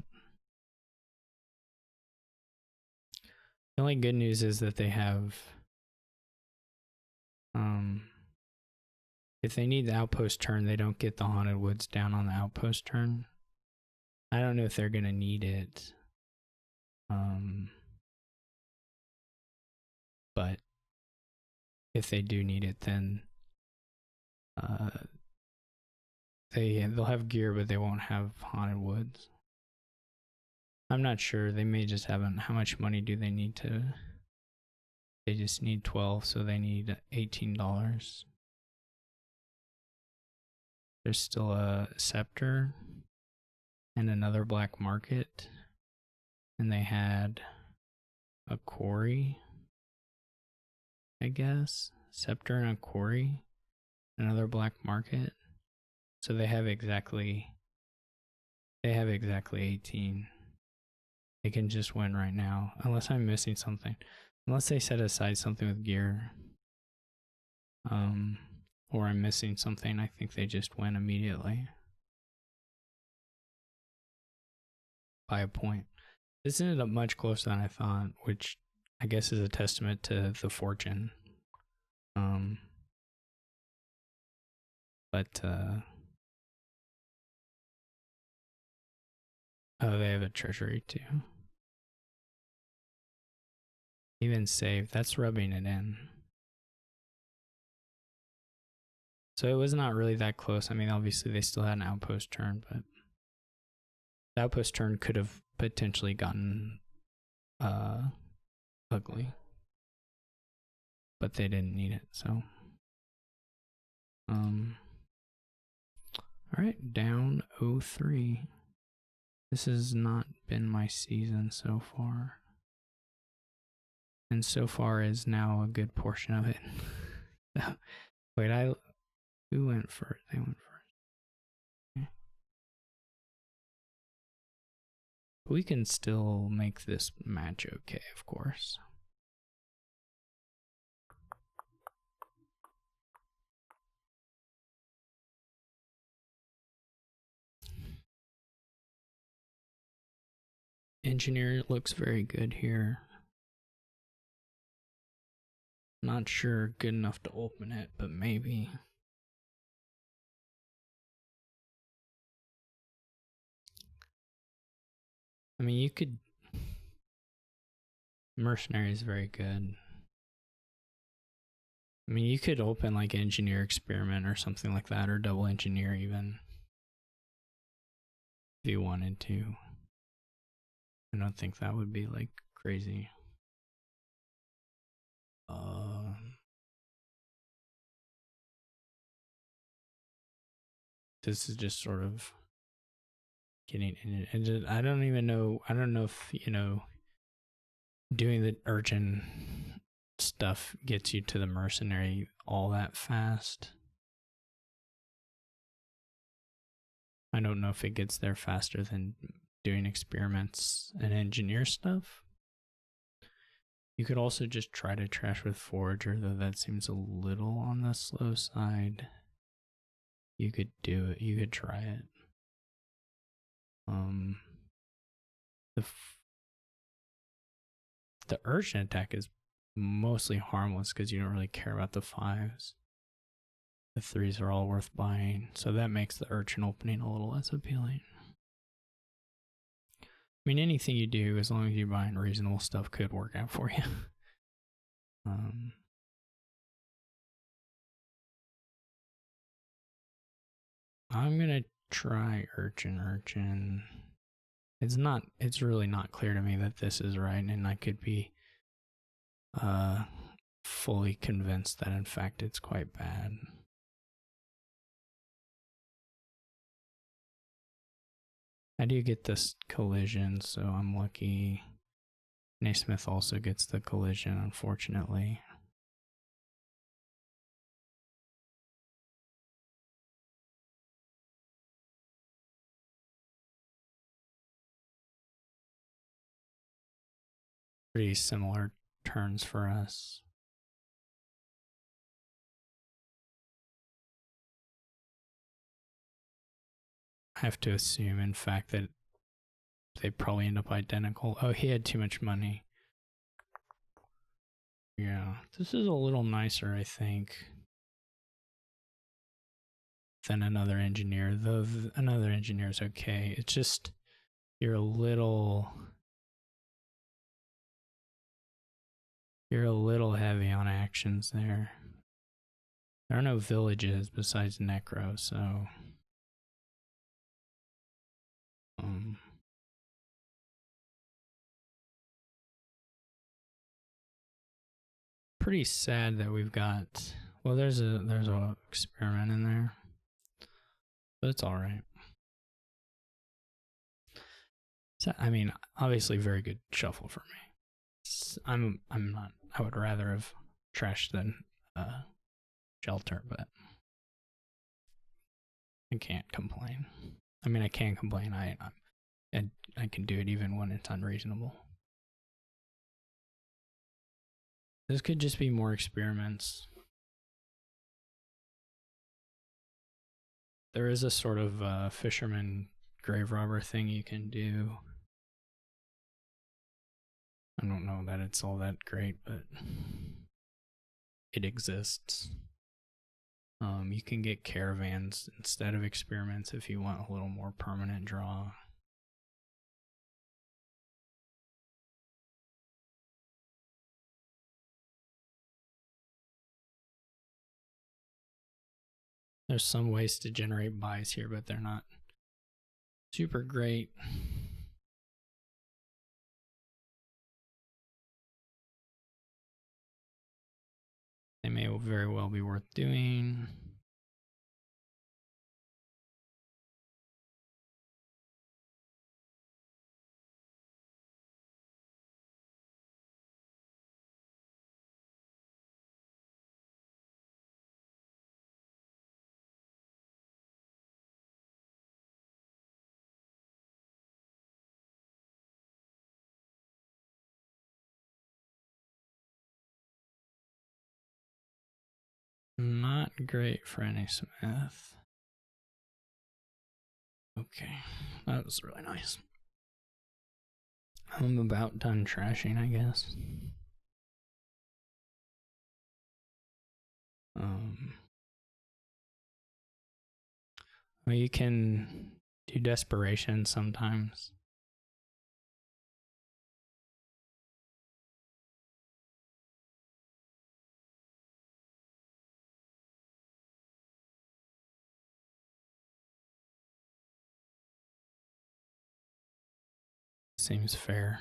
the only good news is that they have, if they need the outpost turn, they don't get the Haunted Woods down on the outpost turn. I don't know if they're gonna need it. But if they do need it, then they'll have gear, but they won't have Haunted Woods. I'm not sure. They may just haven't. How much money do they need to? They just need 12, so they need $18. There's still a scepter and another black market, and they had a quarry, I guess. Scepter and a quarry, another black market. So they have exactly 18. They can just win right now, unless I'm missing something. Unless they set aside something with gear. Or I'm missing something, I think they just win immediately. By a point. This ended up much closer than I thought, which I guess is a testament to the fortune. Oh, they have a treasury too. Even save, that's rubbing it in. So it was not really that close. I mean, obviously they still had an outpost turn, but the outpost turn could have potentially gotten ugly. but they didn't need it, so. Alright, down 0-3. This has not been my season so far. And so far is now a good portion of it. Wait, who went first? They went first. Okay. We can still make this match okay, of course. Engineer looks very good here. Not sure good enough to open it, but maybe. I mean, you could. Mercenary is very good. I mean, you could open like engineer experiment or something like that, or double engineer even. If you wanted to. I don't think that would be like crazy. This is just sort of getting in it. And I don't even know. I don't know if, you know, doing the urchin stuff gets you to the mercenary all that fast. I don't know if it gets there faster than doing experiments and engineer stuff. You could also just try to trash with Forager, though that seems a little on the slow side. You could do it. You could try it. The urchin attack is mostly harmless because you don't really care about the 5s. The 3s are all worth buying, so that makes the urchin opening a little less appealing. I mean, anything you do, as long as you're buying reasonable stuff, could work out for you. I'm gonna try urchin. It's really not clear to me that this is right, and I could be fully convinced that in fact it's quite bad. I do get this collision, so I'm lucky. Nasmith also gets the collision, unfortunately. Pretty similar turns for us. I have to assume, in fact, that they probably end up identical. Oh, he had too much money. Yeah, this is a little nicer, I think, than another engineer. Though another engineer is okay. It's just you're a little heavy on actions there. There are no villages besides Necro, so pretty sad that we've got. Well, there's a experiment in there, but it's all right. So, I mean, obviously, very good shuffle for me. I'm not. I would rather have trashed than shelter, but I can't complain. I mean, I can complain. I can do it even when it's unreasonable. This could just be more experiments. There is a sort of fisherman grave robber thing you can do. I don't know that it's all that great, but it exists. You can get caravans instead of experiments if you want a little more permanent draw. There's some ways to generate buys here, but they're not super great. They may very well be worth doing. Not great for any Smith. Okay, that was really nice. I'm about done trashing, I guess. Well, you can do desperation sometimes. Seems fair.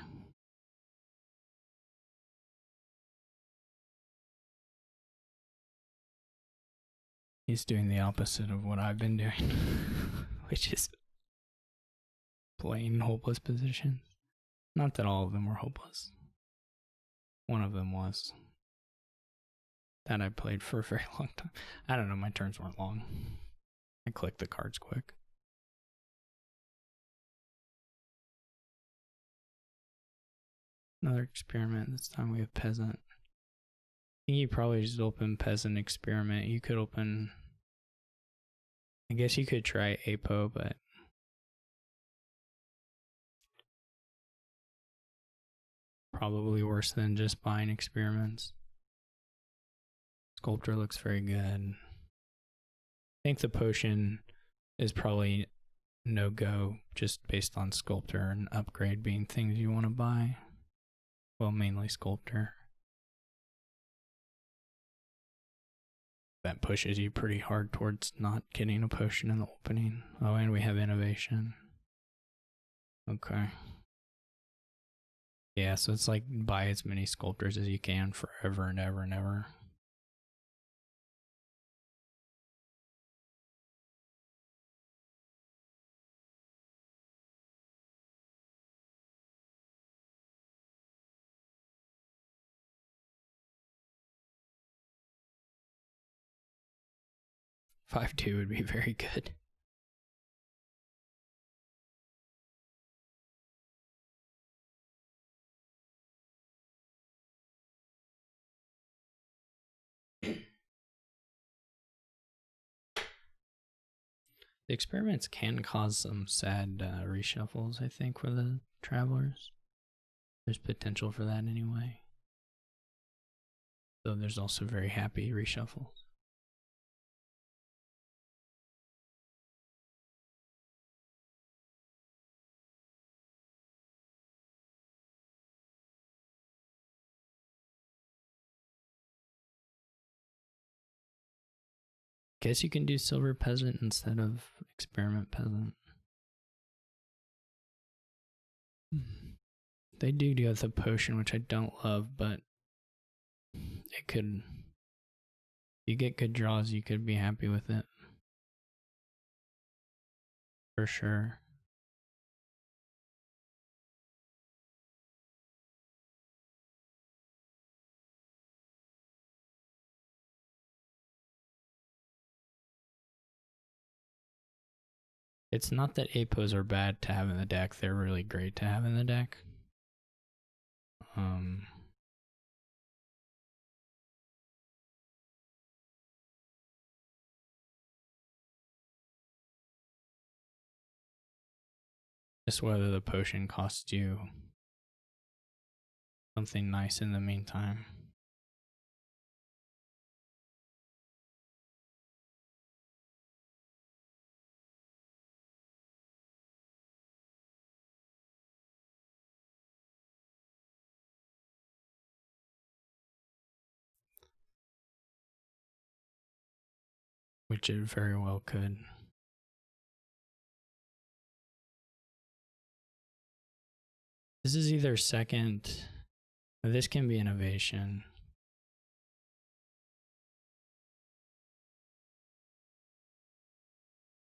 He's doing the opposite of what I've been doing, which is plain hopeless positions. Not that all of them were hopeless. One of them was. That I played for a very long time. I don't know, my turns weren't long. I clicked the cards quick. Another experiment. This time we have peasant. I think you probably just open peasant experiment. You could open... I guess you could try APO, but... probably worse than just buying experiments. Sculptor looks very good. I think the potion is probably no-go just based on Sculptor and upgrade being things you want to buy. Well, mainly Sculptor. That pushes you pretty hard towards not getting a potion in the opening. Oh, and we have innovation. Okay. Yeah, so it's like buy as many Sculptors as you can forever and ever and ever. $5-2 would be very good. The experiments can cause some sad reshuffles, I think, for the travelers. There's potential for that anyway. Though there's also very happy reshuffles. Guess you can do silver peasant instead of experiment peasant. They do have the potion, which I don't love, but it could... If you get good draws, you could be happy with it. For sure. It's not that APOs are bad to have in the deck, they're really great to have in the deck. Just whether the potion costs you something nice in the meantime. Which it very well could. This is either second, or this can be innovation.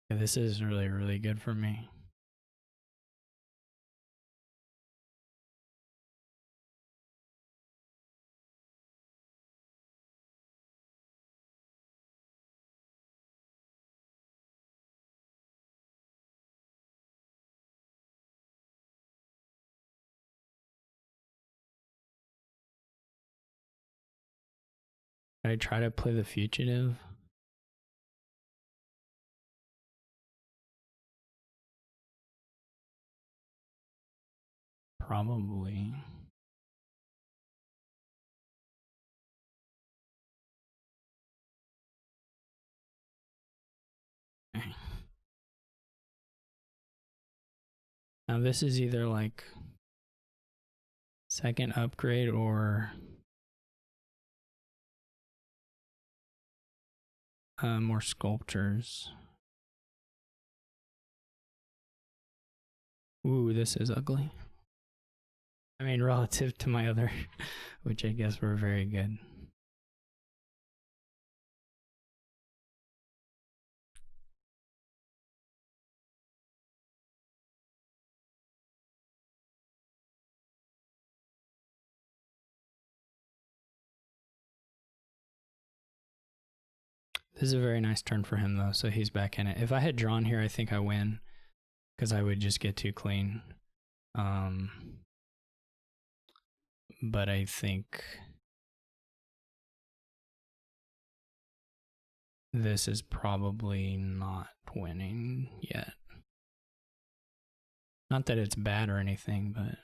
Yeah, this is really, really good for me. Should I try to play the fugitive? Probably. Okay. Now this is either like second upgrade or more sculptures. Ooh, this is ugly. I mean, relative to my other, which I guess were very good. This is a very nice turn for him, though, so he's back in it. If I had drawn here, I think I win, because I would just get too clean. But I think this is probably not winning yet. Not that it's bad or anything, but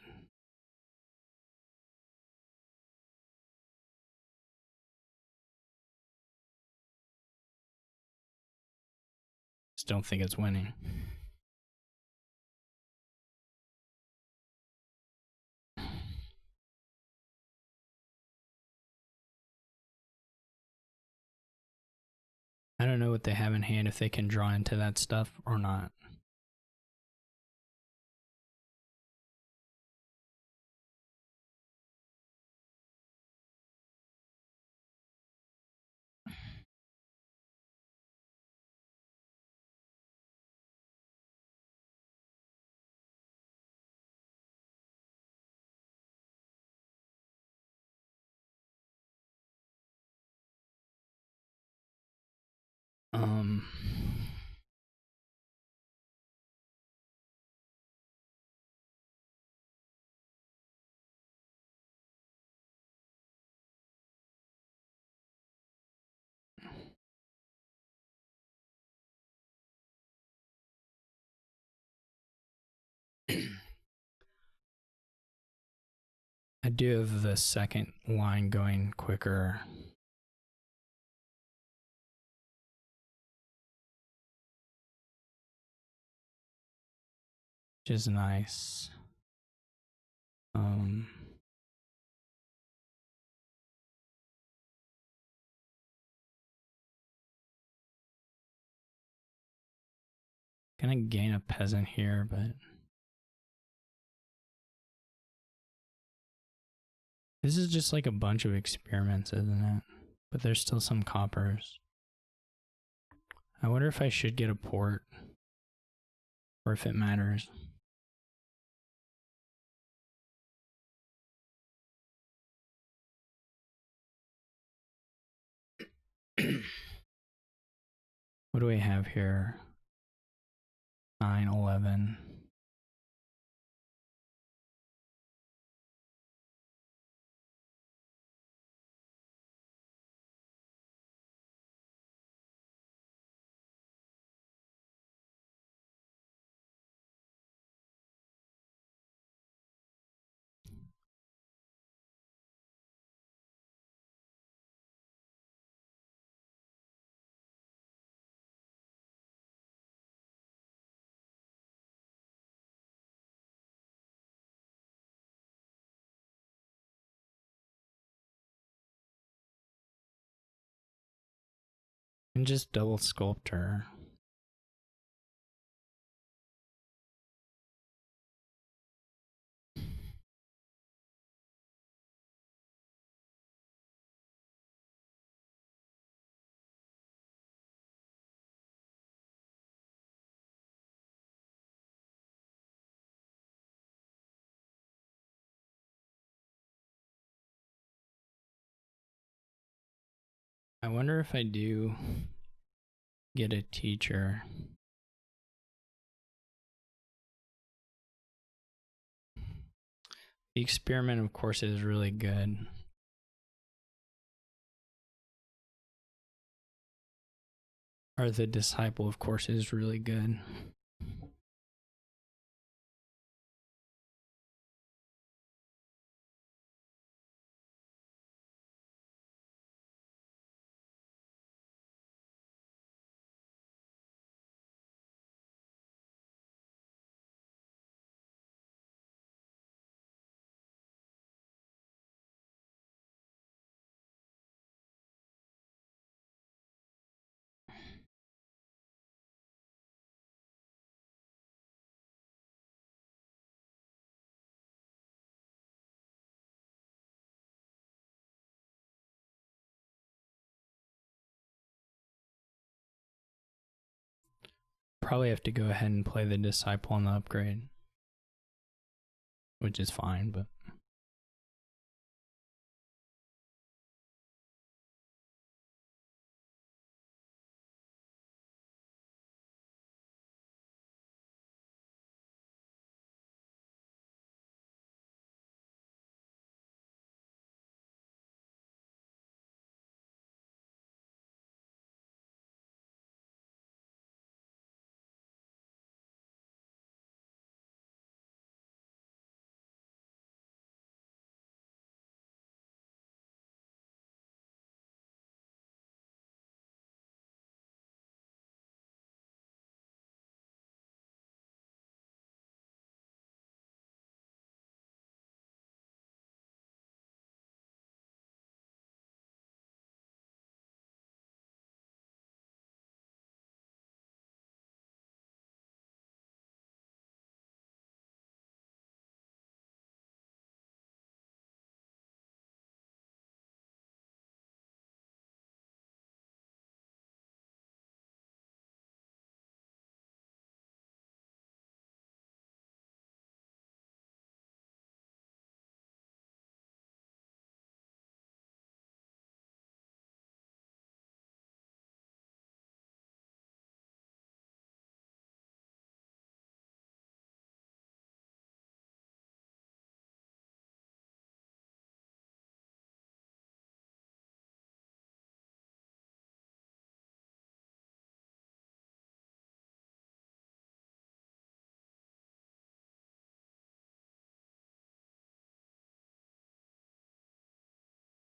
just don't think it's winning. I don't know what they have in hand, if they can draw into that stuff or not. I do have the second line going quicker. Which is nice. Gonna gain a peasant here, but this is just like a bunch of experiments, isn't it? But there's still some coppers. I wonder if I should get a port, or if it matters. What do we have here? 9, 11. And just double sculptor. I wonder if I do get a teacher. The experiment, of course, is really good. Or the disciple, of course, is really good. Probably have to go ahead and play the disciple on the upgrade, which is fine, but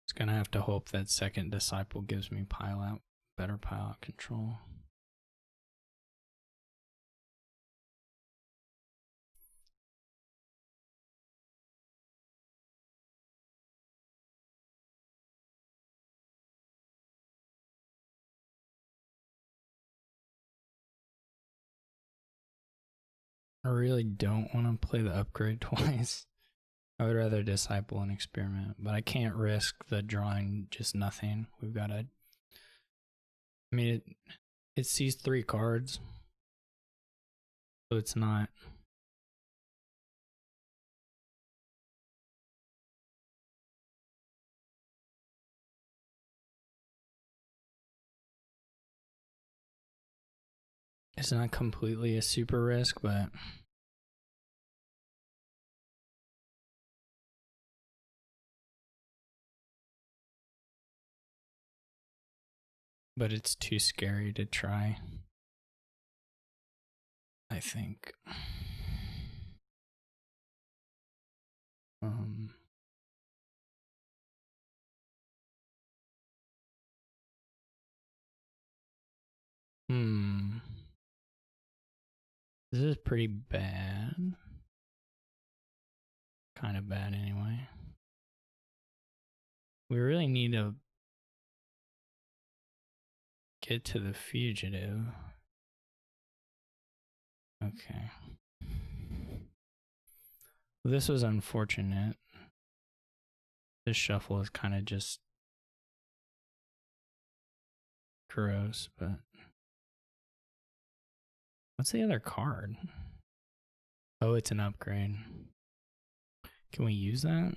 it's gonna have to hope that second disciple gives me better pile out control. I really don't want to play the upgrade twice. I would rather disciple and experiment, but I can't risk the drawing just nothing. We've got to. I mean, it sees 3 cards, so it's not. It's not completely a super risk, but it's too scary to try, I think. This is pretty bad. Kind of bad anyway. We really need to get to the fugitive. Okay. Well, this was unfortunate. This shuffle is kind of just gross, but what's the other card? Oh, it's an upgrade. Can we use that?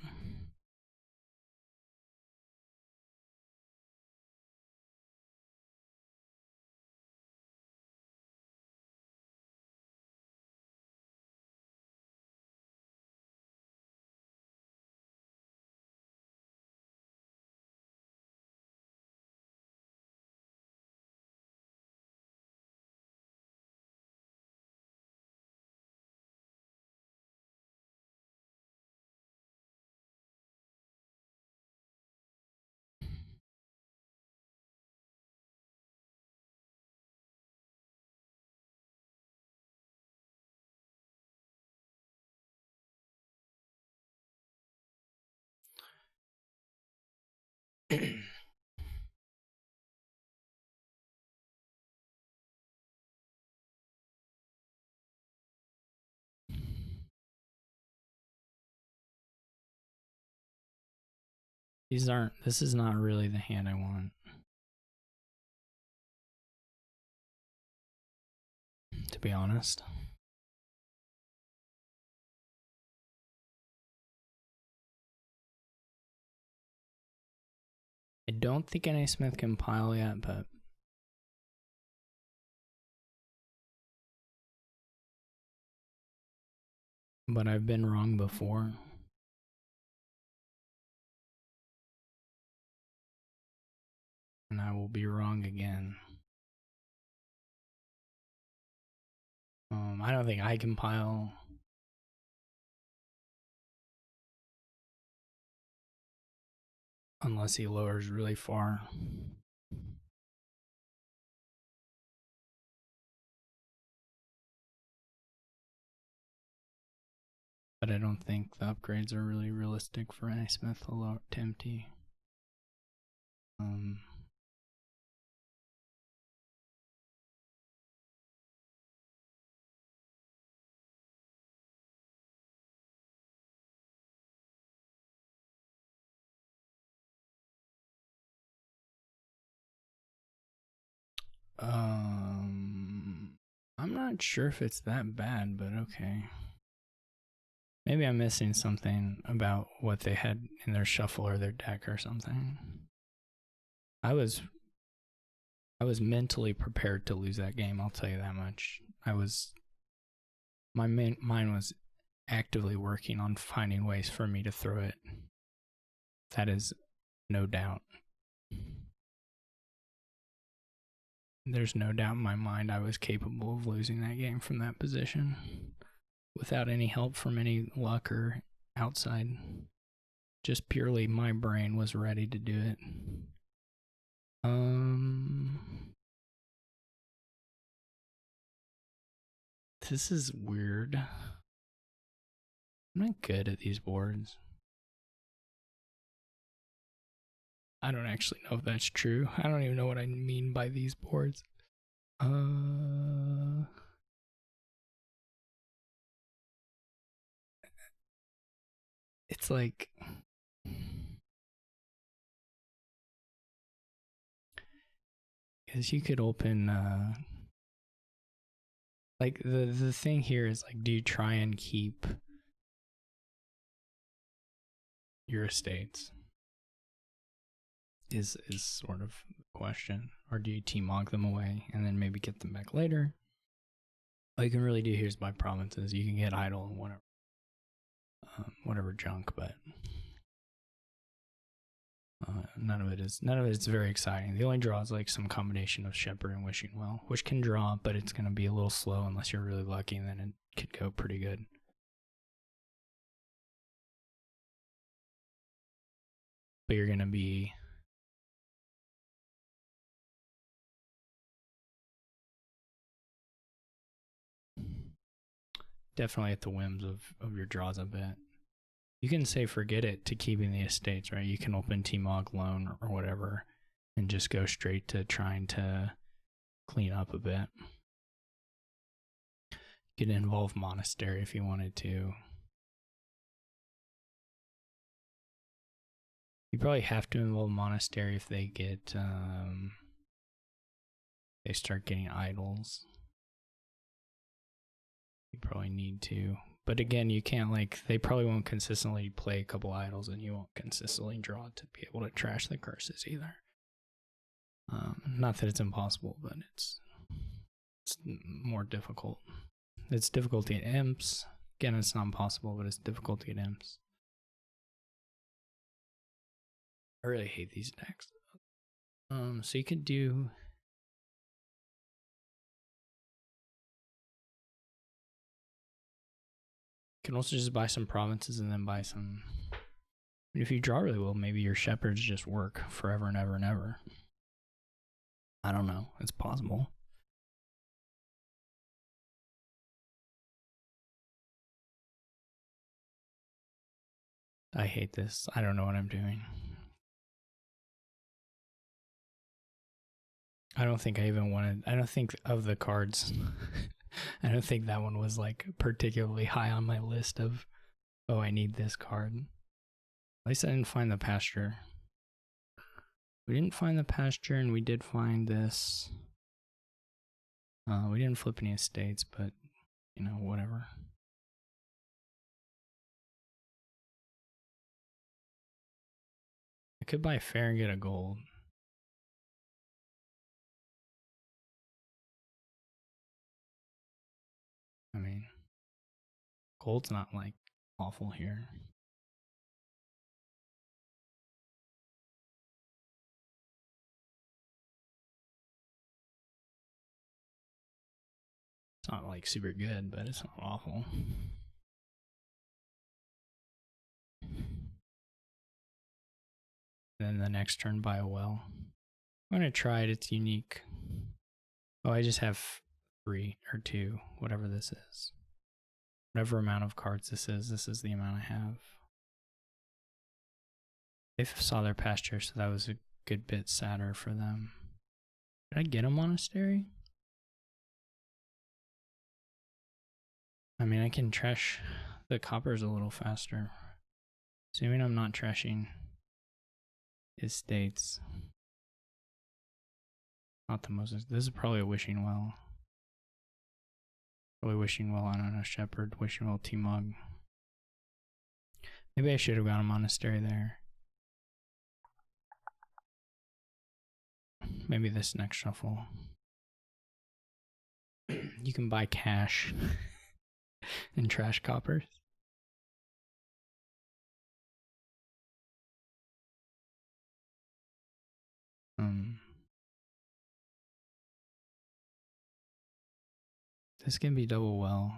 This is not really the hand I want. To be honest. I don't think any Smith can pile yet, but I've been wrong before. And I will be wrong again. I don't think I can pile. Unless he lowers really far. But I don't think the upgrades are really realistic for any Smith to empty. I'm not sure if it's that bad, but okay. Maybe I'm missing something about what they had in their shuffle or their deck or something. I was mentally prepared to lose that game, I'll tell you that much. My mind was actively working on finding ways for me to throw it. That is no doubt. There's no doubt in my mind I was capable of losing that game from that position without any help from any luck or outside. Just purely my brain was ready to do it. This is weird. I'm not good at these boards. I don't actually know if that's true. I don't even know what I mean by these boards. It's like because you could open like the thing here is like, do you try and keep your estates? Is sort of the question, or do you T-Mog them away and then maybe get them back later? All you can really do here is buy provinces. You can get idle and whatever junk, but none of it is very exciting. The only draw is like some combination of Shepherd and Wishing Well, which can draw, but it's going to be a little slow unless you're really lucky, and then it could go pretty good. But you're going to be definitely at the whims of your draws a bit. You can say forget it to keeping the estates, right? You can open T-Mog loan or whatever and just go straight to trying to clean up a bit. You could involve Monastery if you wanted to. You probably have to involve Monastery if they get they start getting idols. You probably need to. But again, you can't, like, they probably won't consistently play a couple idols and you won't consistently draw to be able to trash the curses either. Not that it's impossible, but it's more difficult. It's difficulty at imps. Again, it's not impossible, but it's difficulty at imps. I really hate these decks. So you could do... You can also just buy some provinces and then buy some... If you draw really well, maybe your shepherds just work forever and ever and ever. I don't know. It's possible. I hate this. I don't know what I'm doing. I don't think I even wanted. I don't think of the cards. I don't think that one was like particularly high on my list of, oh, I need this card. At least I didn't find the pasture. We didn't find the pasture, and we did find this. We didn't flip any estates, but you know, whatever. I could buy fair and get a gold. I mean, gold's not like awful here. It's not like super good, but it's not awful. Then the next turn buy a well. I'm gonna try it, it's unique. Oh, I just have 3 or 2, whatever this is. Whatever amount of cards this is the amount I have. They saw their pasture, so that was a good bit sadder for them. Did I get a monastery? I mean, I can trash the coppers a little faster. Assuming I'm not trashing estates. Not the most. This is probably a wishing well. Probably wishing well, I don't know, shepherd, wishing well, T-Mug. Maybe I should have got a monastery there. Maybe this next shuffle. You can buy cash and trash coppers. This can be double well.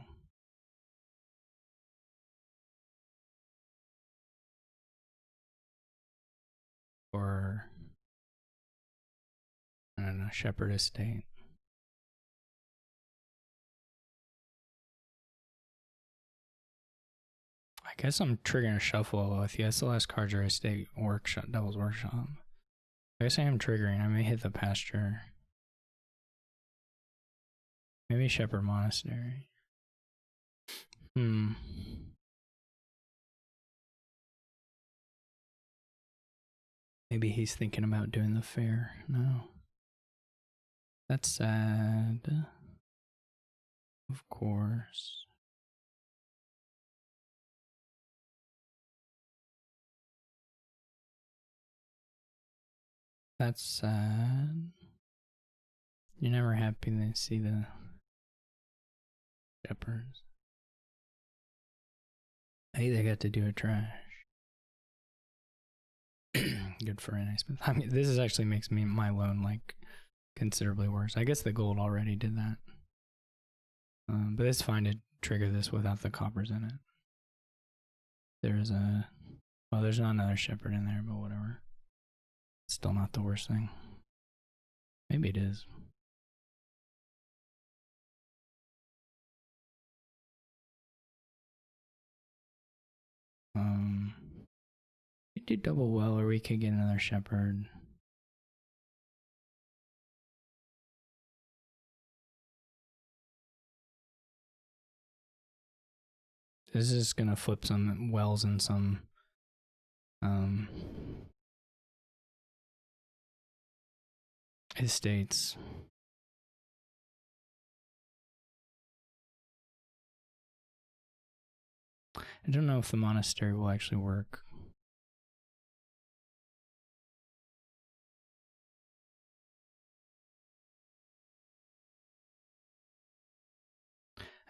Or, I don't know, shepherd estate. I guess I'm triggering a shuffle with the SLS cards or estate workshop, devil's workshop. I guess I am triggering. I may hit the pasture. Maybe shepherd monastery. Maybe he's thinking about doing the fair. No. That's sad. Of course. That's sad. You're never happy to see the shepherds. Hey, they got to do a trash. Good for a nasmith. I mean, this is actually makes me my loan like considerably worse. I guess the gold already did that. But it's fine to trigger this without the coppers in it. There's a... Well, there's not another shepherd in there, but whatever. It's still not the worst thing. Maybe it is. We do double well, or we could get another shepherd. This is gonna flip some wells and some estates. I don't know if the monastery will actually work.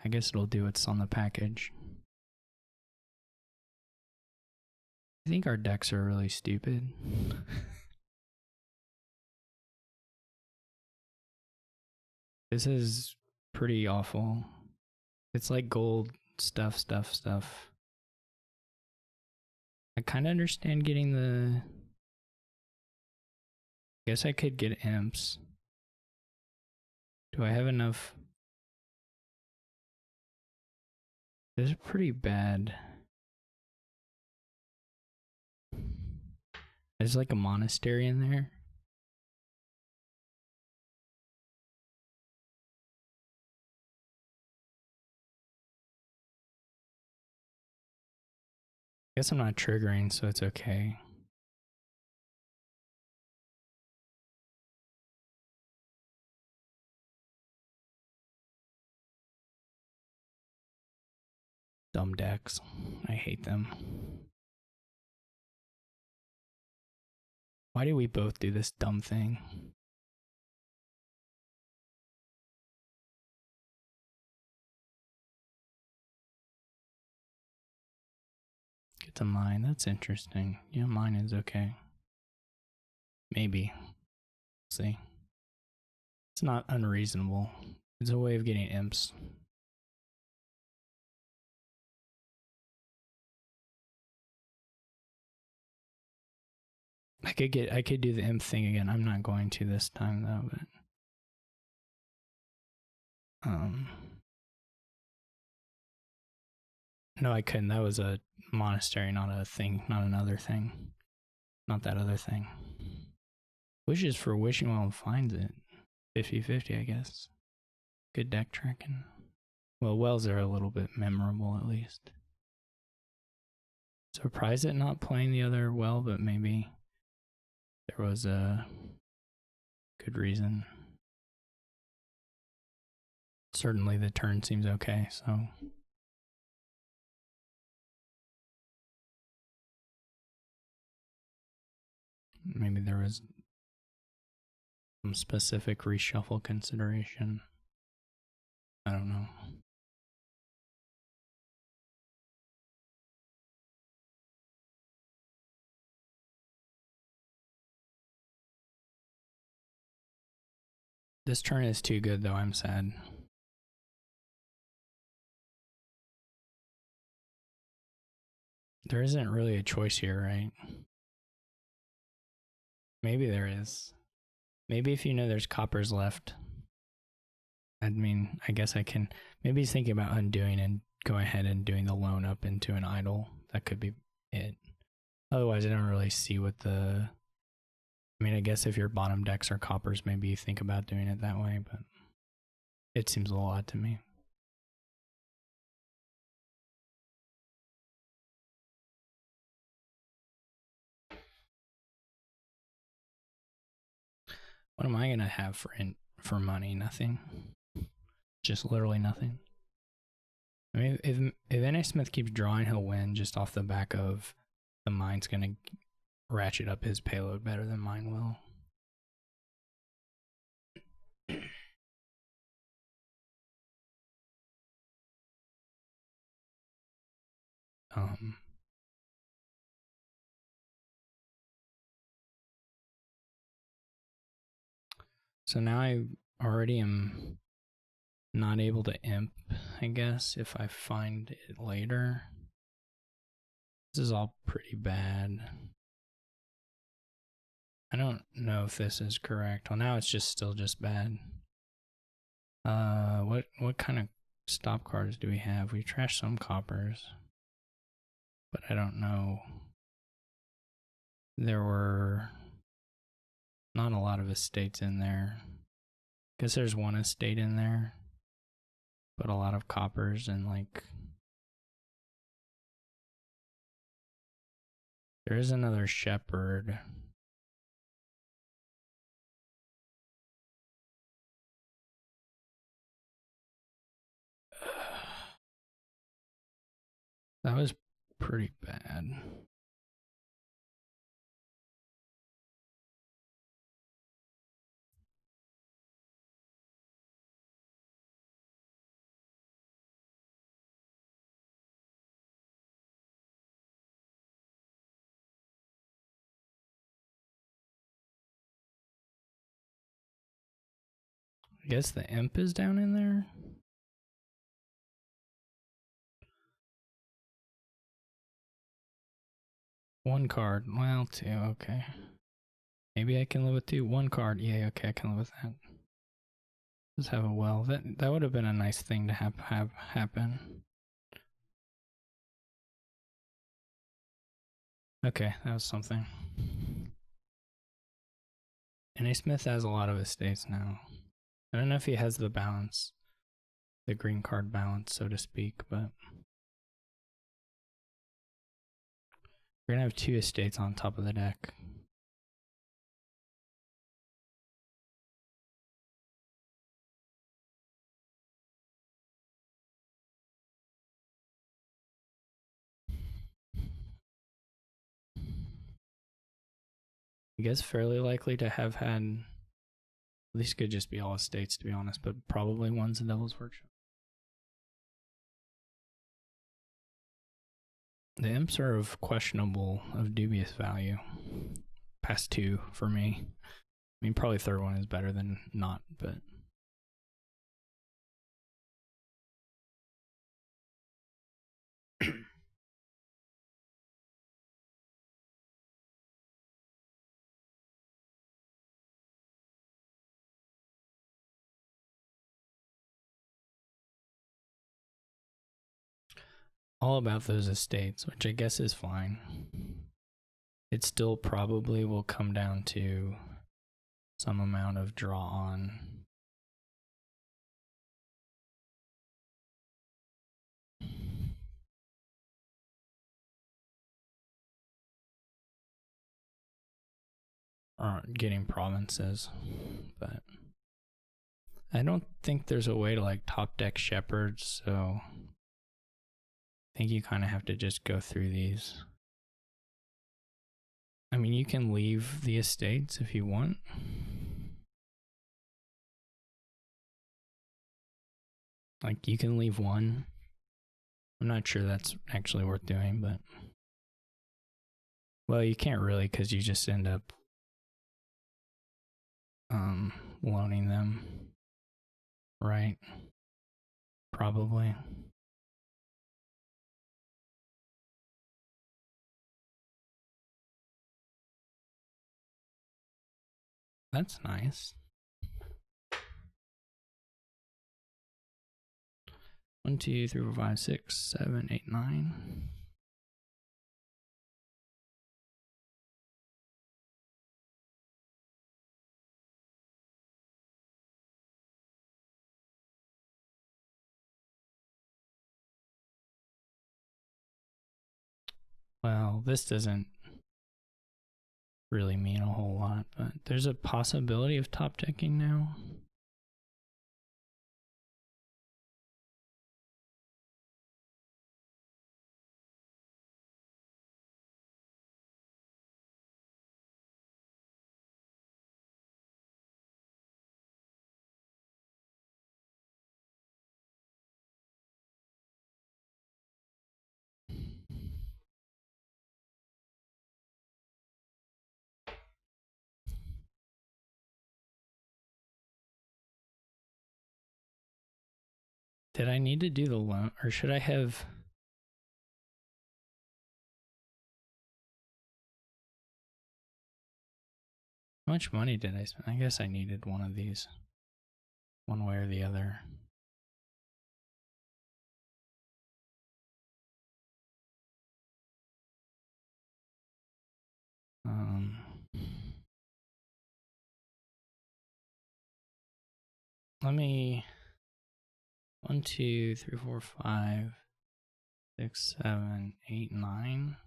I guess it'll do what's on the package. I think our decks are really stupid. This is pretty awful. It's like gold stuff. I kind of understand getting the... I guess I could get imps. Do I have enough? This is pretty bad. There's like a monastery in there. guess I'm not triggering, so it's okay. Dumb decks. I hate them. Why do we both do this dumb thing? Get to mine. That's interesting. Yeah, mine is okay. Maybe. See. It's not unreasonable. It's a way of getting imps. I could do the imp thing again. I'm not going to this time though, but no, I couldn't. That was a monastery, not a thing, not another thing. Not that other thing. Wishes for wishing well finds it. 50-50, I guess. Good deck tracking. Well, wells are a little bit memorable at least. Surprised at not playing the other well, but maybe there was a good reason. Certainly the turn seems okay, so. Maybe there was some specific reshuffle consideration. I don't know. This turn is too good though, I'm sad. There isn't really a choice here, right? Maybe there is. Maybe if you know there's coppers left. I mean, I guess I can. Maybe he's thinking about undoing and go ahead and doing the loan up into an idol. That could be it. Otherwise, I don't really see what the. I mean, I guess if your bottom decks are coppers, maybe you think about doing it that way, but it seems a little odd to me. What am I gonna have for money? Nothing. Just literally nothing. I mean, if nasmith keeps drawing, he'll win just off the back of the mine's gonna ratchet up his payload better than mine will. So now I already am not able to imp, I guess, if I find it later. This is all pretty bad. I don't know if this is correct. Well, now it's just still just bad. What kind of stop cards do we have? We trashed some coppers, but I don't know. There were not a lot of estates in there. Guess there's one estate in there, but a lot of coppers and like. There is another shepherd. That was pretty bad. I guess the imp is down in there. One card. Well, two. Okay. Maybe I can live with two. One card. Yeah, okay, I can live with that. Let's have a well. That would have been a nice thing to have happen. Okay, that was something. And nasmith has a lot of estates now. I don't know if he has the balance, the green card balance, so to speak, but We're gonna have 2 estates on top of the deck. I guess fairly likely to have had, these could just be all estates to be honest, but probably one's the Devil's Workshop. The imps are of questionable, of dubious value. Past 2 for me. I mean, probably third one is better than not, but all about those estates, which I guess is fine. It still probably will come down to some amount of draw on. Or getting provinces, but I don't think there's a way to like top deck shepherds, so I think you kind of have to just go through these. I mean, you can leave the estates if you want. Like, you can leave one. I'm not sure that's actually worth doing, but... Well, you can't really, because you just end up loaning them. Right? Probably. That's nice. 1, 2, 3, 4, 5, 6, 7, 8, 9. Well, this doesn't really mean a whole lot, but there's a possibility of top decking now. Did I need to do the loan, or should I have... How much money did I spend? I guess I needed one of these. One way or the other. Let me... 1, 2, 3, 4, 5, 6, 7, 8, 9.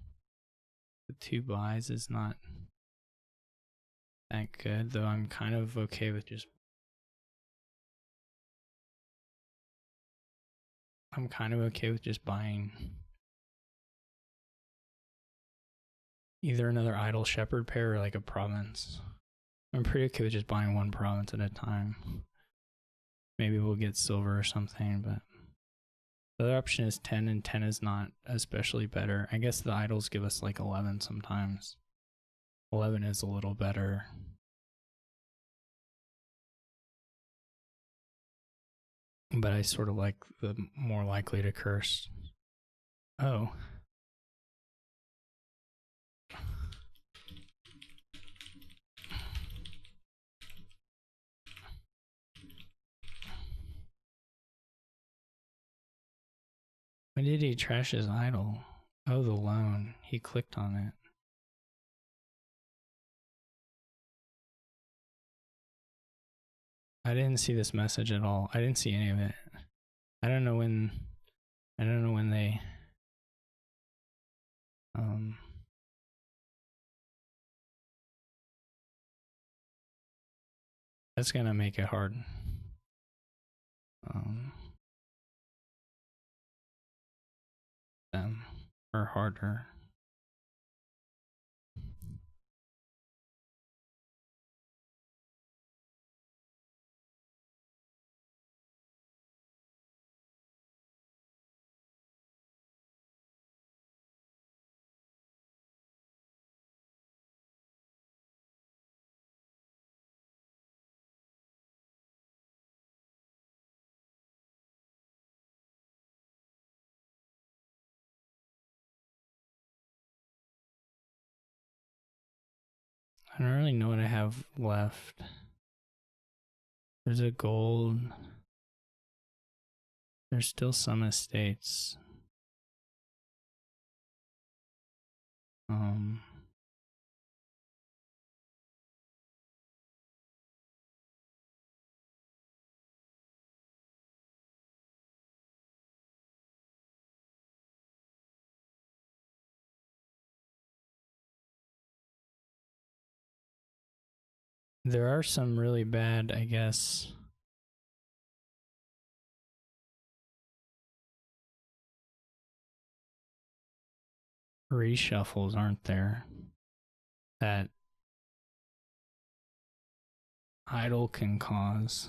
The 2 buys is not that good, though I'm kind of okay with just... I'm kind of okay with just buying either another idle shepherd pair or like a province. I'm pretty okay with just buying one province at a time. Maybe we'll get silver or something, but the other option is 10, and 10 is not especially better. I guess the idols give us like 11 sometimes. 11 is a little better. But I sort of like the more likely to curse. Oh. Why did he trash his idol? Oh, the loan. He clicked on it. I didn't see this message at all. I didn't see any of it. I don't know when they That's gonna make it hard. Them or harder. I don't really know what I have left. There's a gold. There's still some estates. There are some really bad, I guess, reshuffles, aren't there? That idle can cause.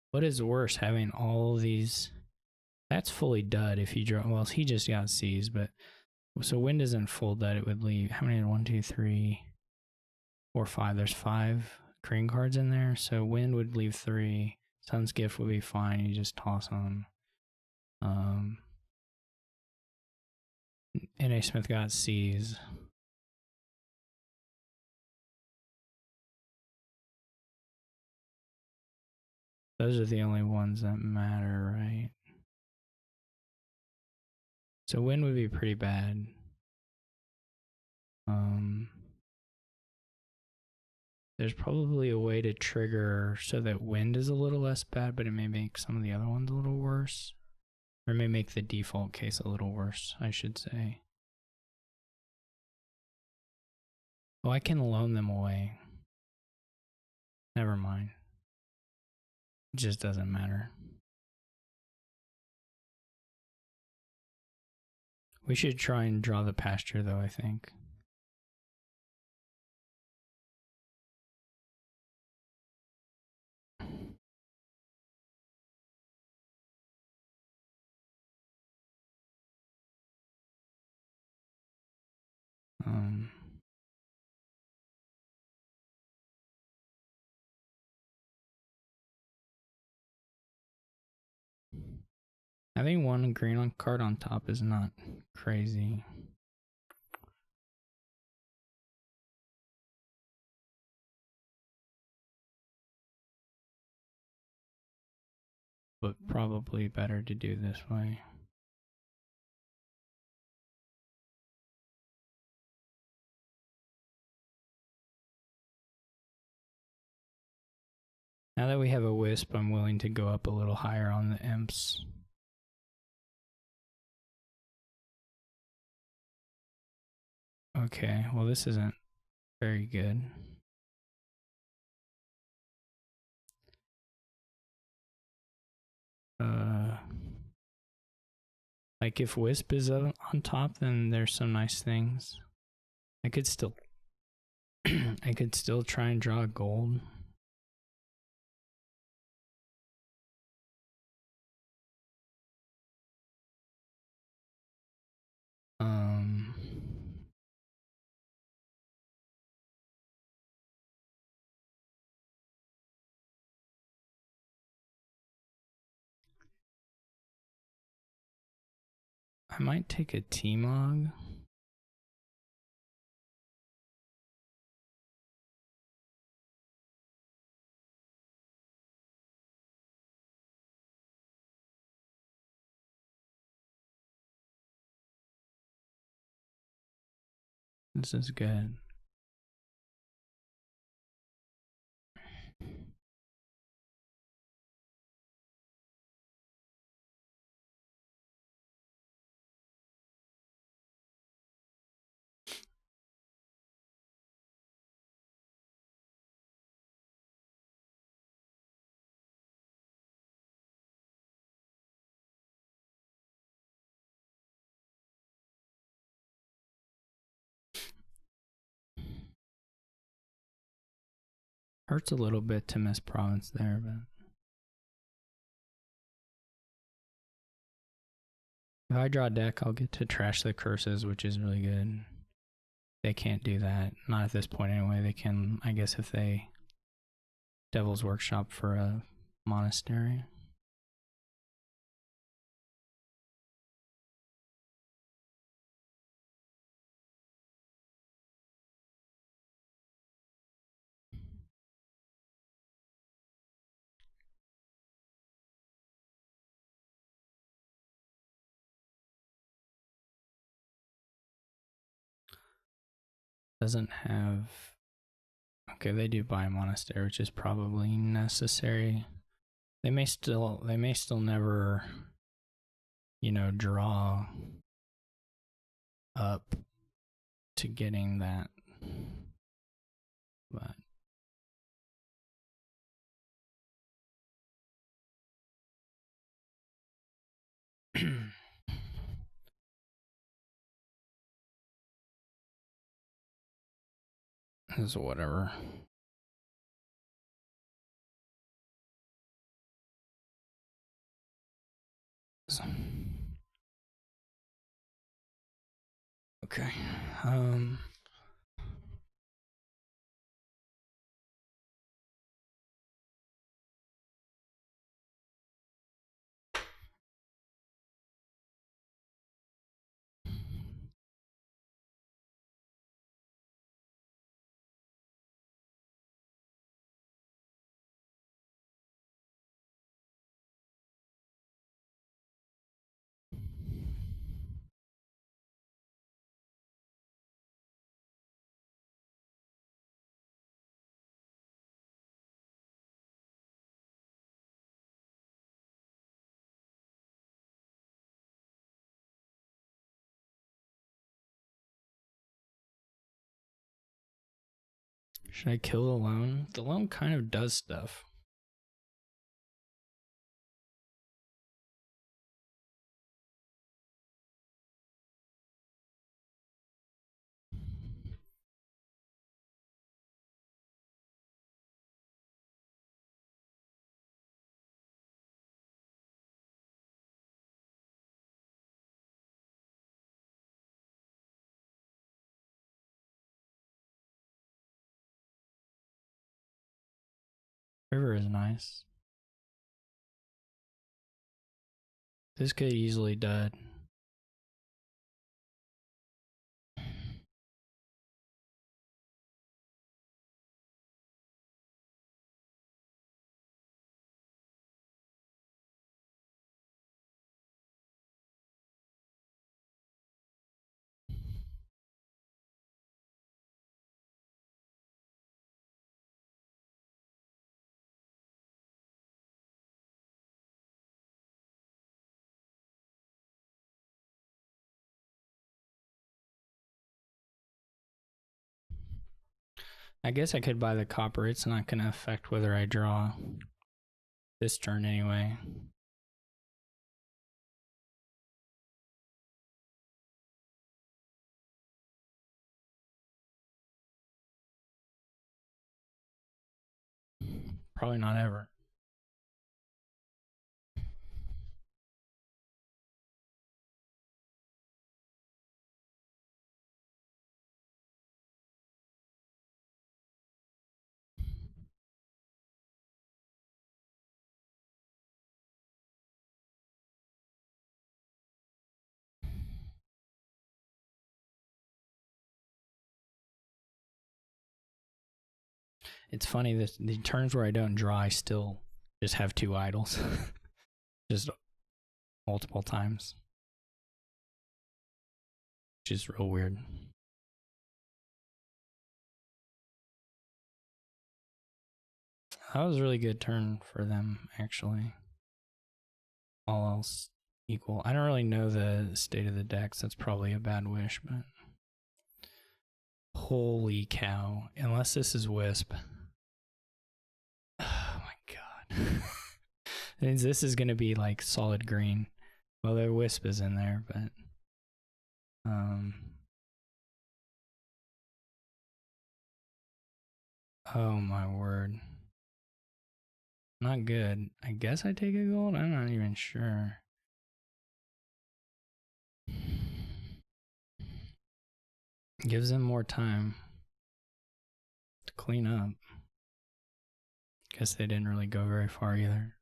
What is worse, having all these? That's fully dud if you draw. Well, he just got C's, but so wind isn't full dud. It would leave how many? 1, 2, 3, 4, 5. There's 5 green cards in there, so wind would leave 3. Sun's gift would be fine. You just toss them. N.A. Smith got C's. Those are the only ones that matter, right? So wind would be pretty bad. There's probably a way to trigger so that wind is a little less bad, but it may make some of the other ones a little worse. Or it may make the default case a little worse, I should say. Oh, I can loan them away. Never mind. It just doesn't matter. We should try and draw the pasture, though, I think. Having one green card on top is not crazy. But probably better to do this way. Now that we have a wisp, I'm willing to go up a little higher on the imps. Okay, well this isn't very good. Like if wisp is on top, then there's some nice things. I could still I could still try and draw gold. I might take a T-Mog. This is good. Hurts a little bit to miss province there, but if I draw a deck, I'll get to trash the curses, which is really good. They can't do that. Not at this point anyway. They can, I guess, if they Devil's Workshop for a monastery. Doesn't have... Okay, they do buy a monastery, which is probably necessary. They may still never, you know, draw up to getting that, but is whatever. So, okay. Should I kill the loan? The loan kind of does stuff. River is nice. This could easily dud. I guess I could buy the copper. It's not going to affect whether I draw this turn anyway. Probably not ever. It's funny that the turns where I don't draw, I still just have 2 idols. Just multiple times. Which is real weird. That was a really good turn for them, actually. All else equal. I don't really know the state of the decks. That's probably a bad wish, but... Holy cow. Unless this is Wisp. Oh my god. That means this is going to be like solid green. Well, their Wisp is in there, but... Oh my word. Not good. I guess I take a gold? I'm not even sure. Gives them more time to clean up. Guess they didn't really go very far either.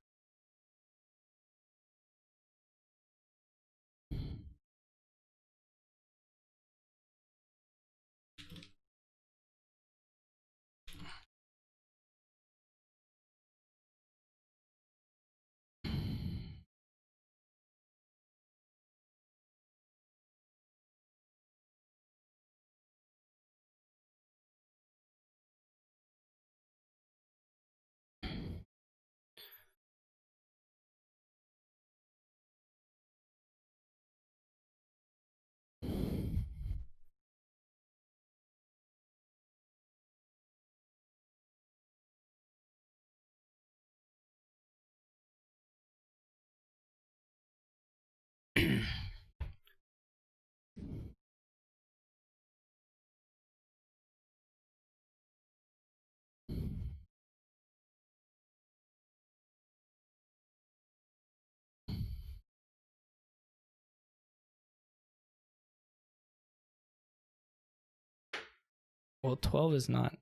Well, 12 is not,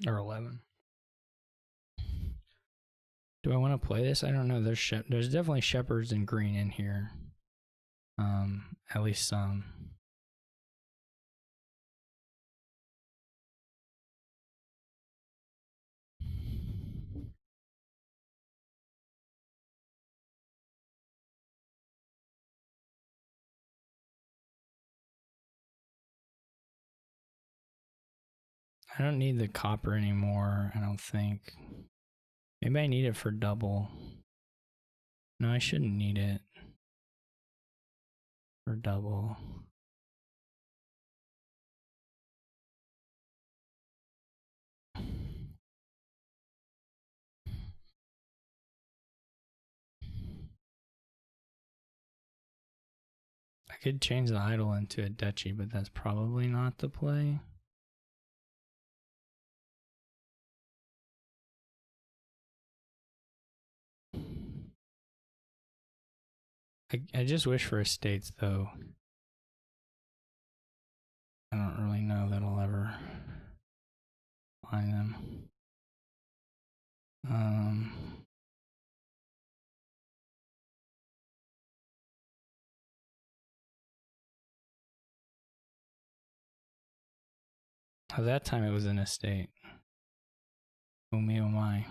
or 11. Do I want to play this? I don't know. There's definitely shepherds in green in here. At least some. I don't need the copper anymore, I don't think. Maybe I need it for double. No, I shouldn't need it for double. I could change the idol into a duchy, but that's probably not the play. I just wish for estates, though. I don't really know that I'll ever find them. Oh, that time it was an estate. Oh me, oh my.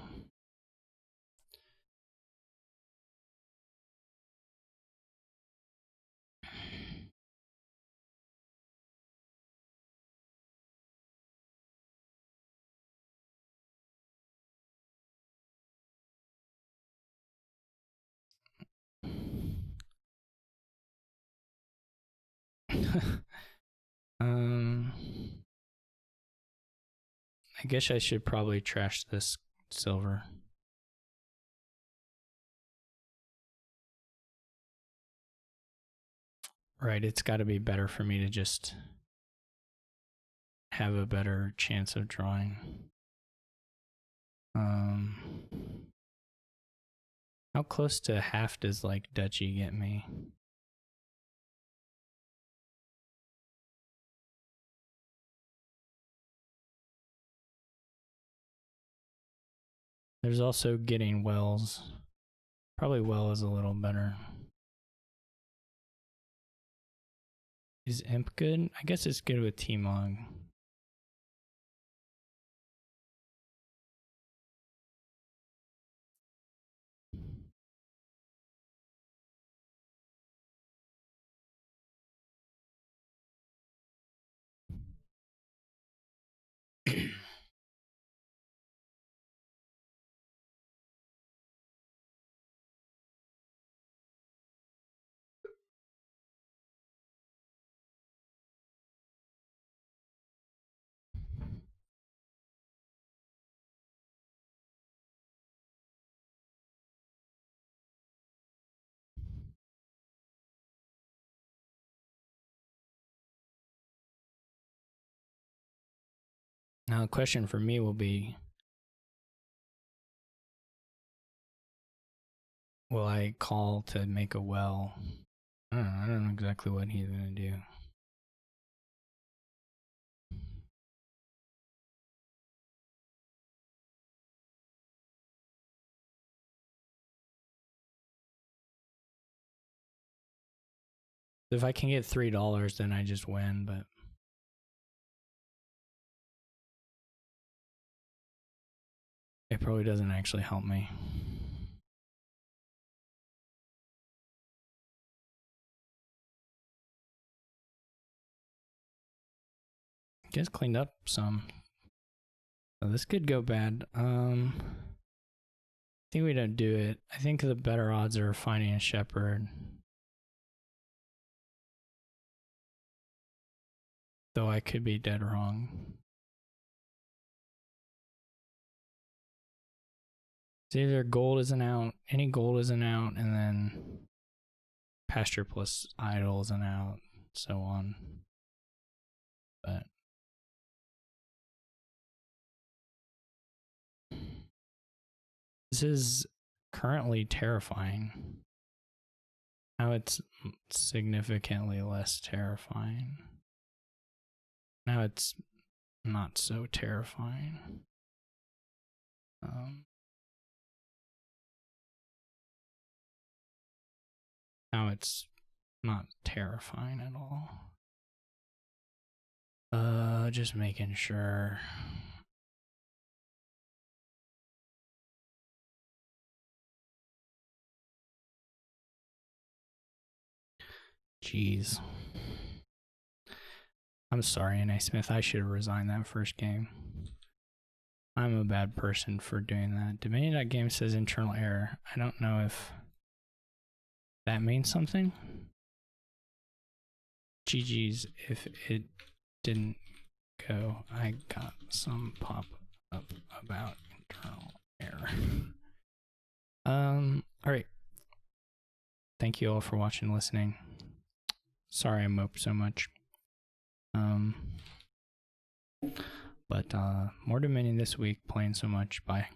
I guess I should probably trash this silver. Right, it's got to be better for me to just have a better chance of drawing. How close to half does like duchy get me? There's also getting wells. Probably well is a little better. Is imp good? I guess it's good with T-Mog. Now the question for me will be, will I call to make a well? I don't know exactly what he's gonna do. If I can get $3, then I just win, but it probably doesn't actually help me. Just cleaned up some. So this could go bad. I think we don't do it. I think the better odds are finding a shepherd. Though I could be dead wrong. It's either gold isn't out, any gold isn't out, and then pasture plus idle isn't out, so on. But this is currently terrifying. Now it's significantly less terrifying. Now it's not so terrifying. Now it's not terrifying at all. Just making sure. Jeez. I'm sorry, nasmith. I should have resigned that first game. I'm a bad person for doing that. Dominion.game says internal error. I don't know if that means something. GG's if it didn't go. I got some pop up about internal error. Alright. Thank you all for watching and listening. Sorry I moped so much. But more Dominion this week, playing so much. Bye.